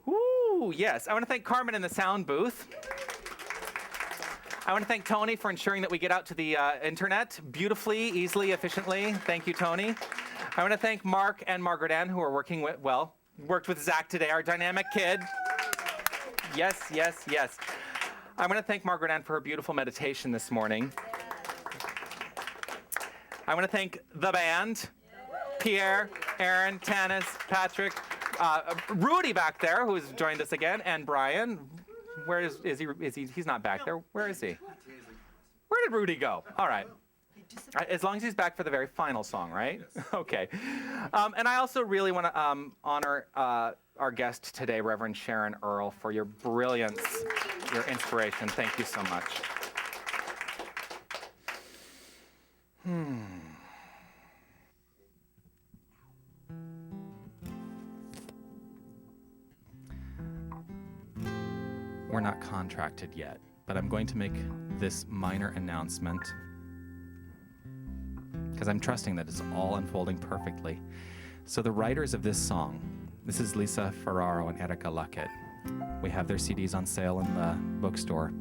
Ooh, yes. I want to thank Carmen in the sound booth. I want to thank Tony for ensuring that we get out to the internet beautifully, easily, efficiently. Thank you, Tony. I want to thank Mark and Margaret Ann, who are worked with Zach today, our dynamic kid. Yes, yes, yes. I want to thank Margaret Ann for her beautiful meditation this morning. I want to thank the band, Pierre, Aaron, Tanis, Patrick, Rudy back there, who has joined us again, and Brian. Where is he? He's not back there. Where is he? Where did Rudy go? All right. As long as he's back for the very final song, right? Okay. And I also really want to honor our guest today, Reverend Sharon Earle, for your brilliance, your inspiration. Thank you so much. We're not contracted yet, but I'm going to make this minor announcement because I'm trusting that it's all unfolding perfectly. So the writers of this song, this is Lisa Ferraro and Erica Luckett. We have their CDs on sale in the bookstore,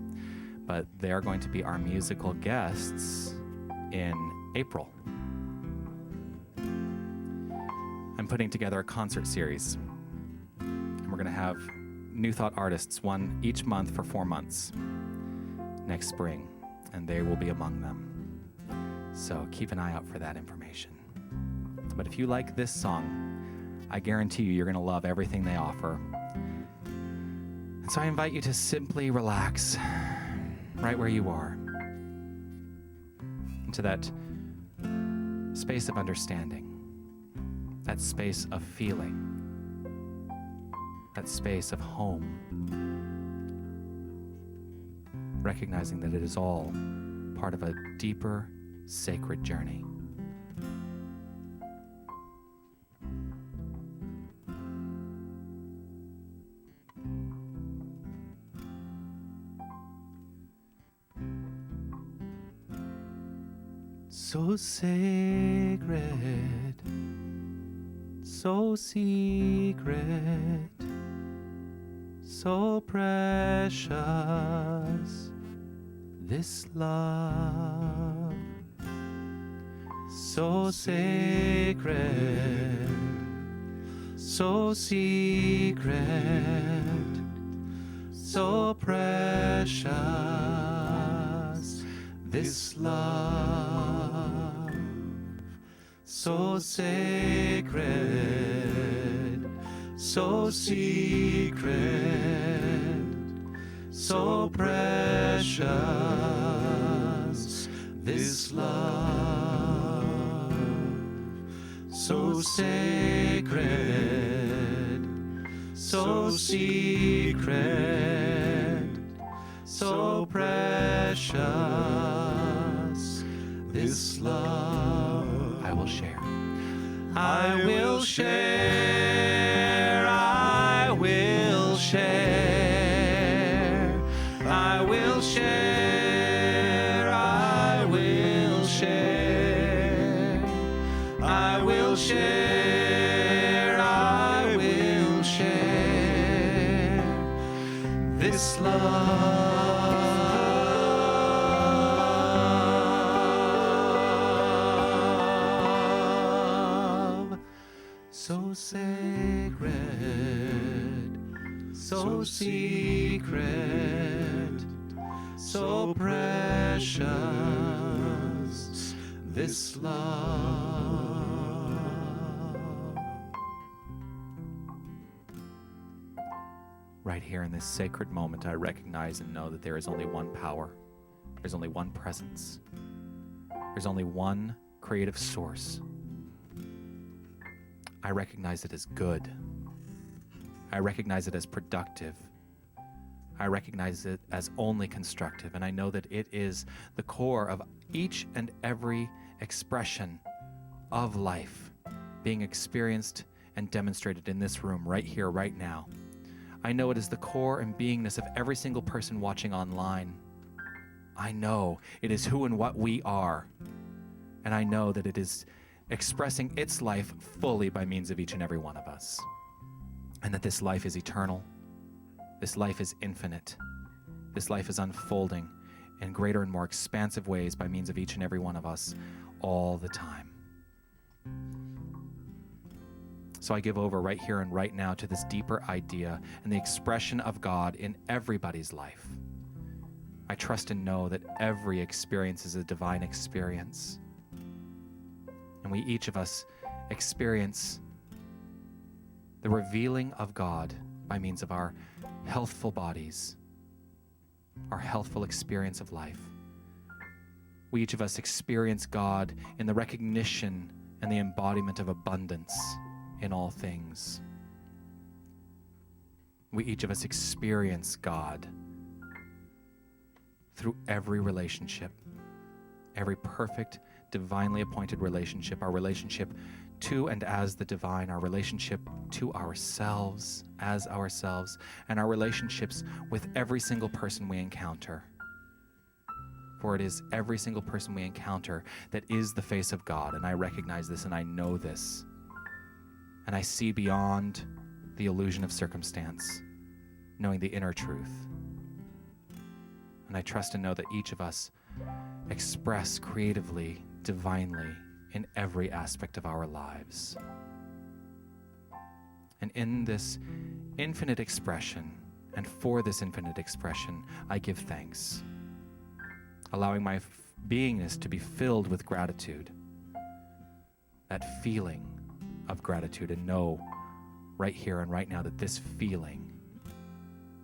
but they are going to be our musical guests in April. I'm putting together a concert series, and we're going to have New Thought artists, one each month for 4 months next spring, and they will be among them. So keep an eye out for that information. But if you like this song, I guarantee you're going to love everything they offer. And so I invite you to simply relax right where you are into that space of understanding, that space of feeling, that space of home, recognizing that it is all part of a deeper, sacred journey. So sacred, so secret, so precious, this love, so sacred, so secret, so precious, this love, so sacred, so secret, so precious, this love, so sacred, so secret, so precious, this love. I will share. I will share. I will share. I will share. I will share. I will share. I will share this love. So sacred, so secret, so precious, this love. Right here in this sacred moment, I recognize and know that there is only one power. There's only one presence. There's only one creative source. I recognize it as good. I recognize it as productive. I recognize it as only constructive, and I know that it is the core of each and every expression of life being experienced and demonstrated in this room right here, right now. I know it is the core and beingness of every single person watching online. I know it is who and what we are, and I know that it is expressing its life fully by means of each and every one of us. And that this life is eternal. This life is infinite. This life is unfolding in greater and more expansive ways by means of each and every one of us all the time. So I give over right here and right now to this deeper idea and the expression of God in everybody's life. I trust and know that every experience is a divine experience. And we each of us experience the revealing of God by means of our healthful bodies, our healthful experience of life. We each of us experience God in the recognition and the embodiment of abundance in all things. We each of us experience God through every relationship, every perfect, divinely appointed relationship, our relationship to and as the divine, our relationship to ourselves as ourselves, and our relationships with every single person we encounter. For it is every single person we encounter that is the face of God, and I recognize this and I know this. And I see beyond the illusion of circumstance, knowing the inner truth. And I trust and know that each of us express creatively, divinely, in every aspect of our lives. And in this infinite expression, and for this infinite expression, I give thanks, allowing my beingness to be filled with gratitude, that feeling of gratitude, and know right here and right now that this feeling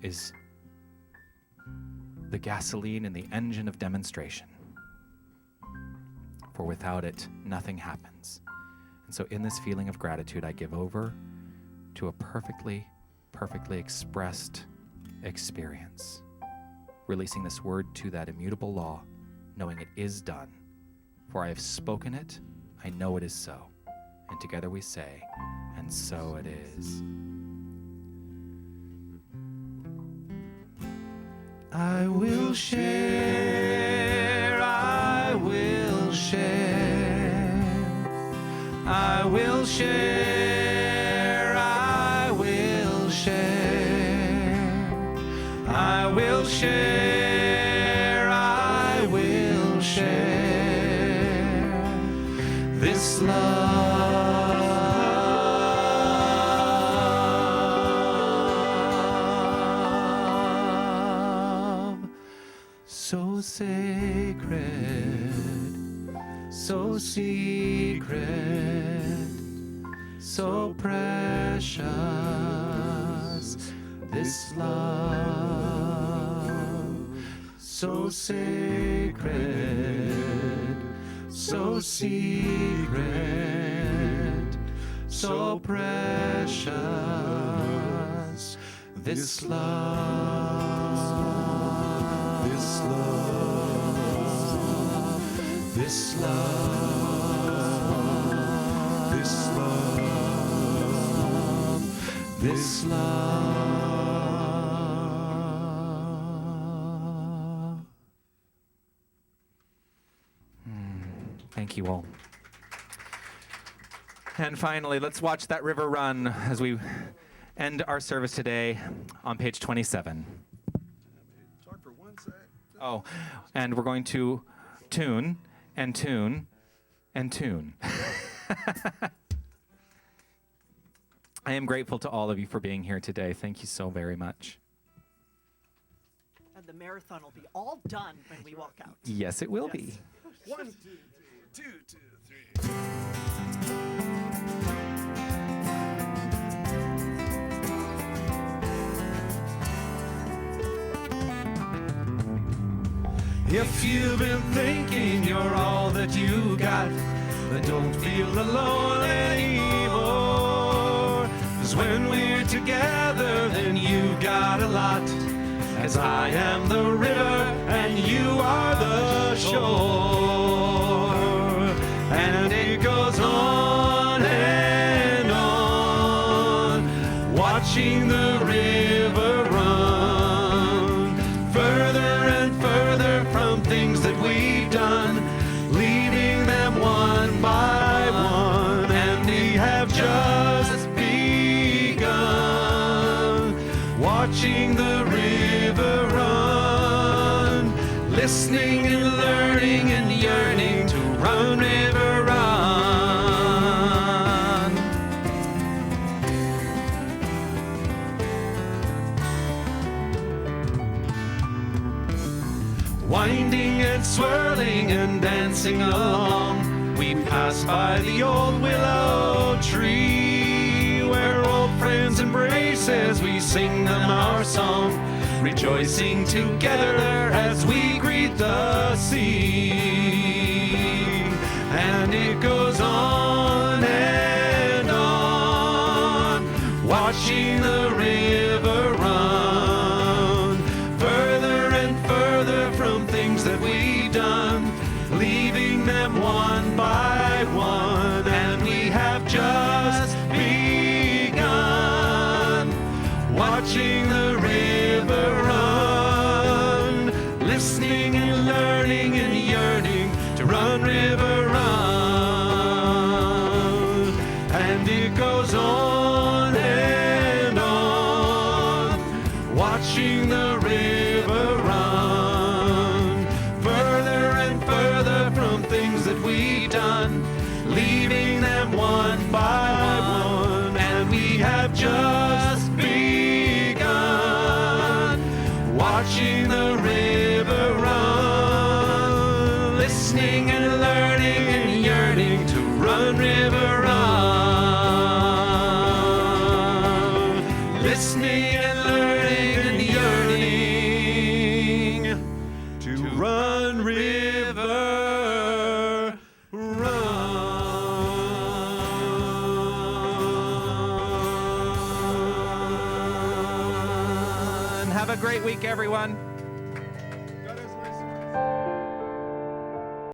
is the gasoline in the engine of demonstration. For without it, nothing happens. And so in this feeling of gratitude, I give over to a perfectly expressed experience, releasing this word to that immutable law, knowing it is done. For I have spoken it, I know it is so. And together we say, and so it is. I will share, I will share, I will share, I will share, I will share, I will share this love. So sacred, so secret, so precious, this love. So sacred, so secret, so precious, this love. This love, this love, this love, this love. Thank you all. And finally, let's watch that river run as we end our service today on page 27. Oh, and we're going to tune and tune and tune. I am grateful to all of you for being here today. Thank you so very much. And the marathon will be all done when we walk out. Yes, it will be. 1, 2, 3, 2, 2, 3. If you've been thinking you're all that you got, then don't feel alone anymore. 'Cause when we're together, then you've got a lot. As I am the river and you are the shore. And it goes on and on, watching the river run further and further from things that we've done, leaving them one by one. watching the river run, listening and learning and yearning to run, river, run. Winding and swirling and dancing along, we pass by the old willow tree, where old friends embrace as we sing them our song, rejoicing together as we greet the sea. And it goes on and on, watching the river run, further and further from things that we've done, leaving them one by one, and we have just begun, watching the river run, listening and learning and yearning to run, river, run. And it goes on and on, watching the river run, further and further from things that we've done, leaving them one by one, and we have just begun, watching the river run, listening and learning and yearning to run, river, run, listening and learning and yearning to run, river, run. Have a great week, everyone.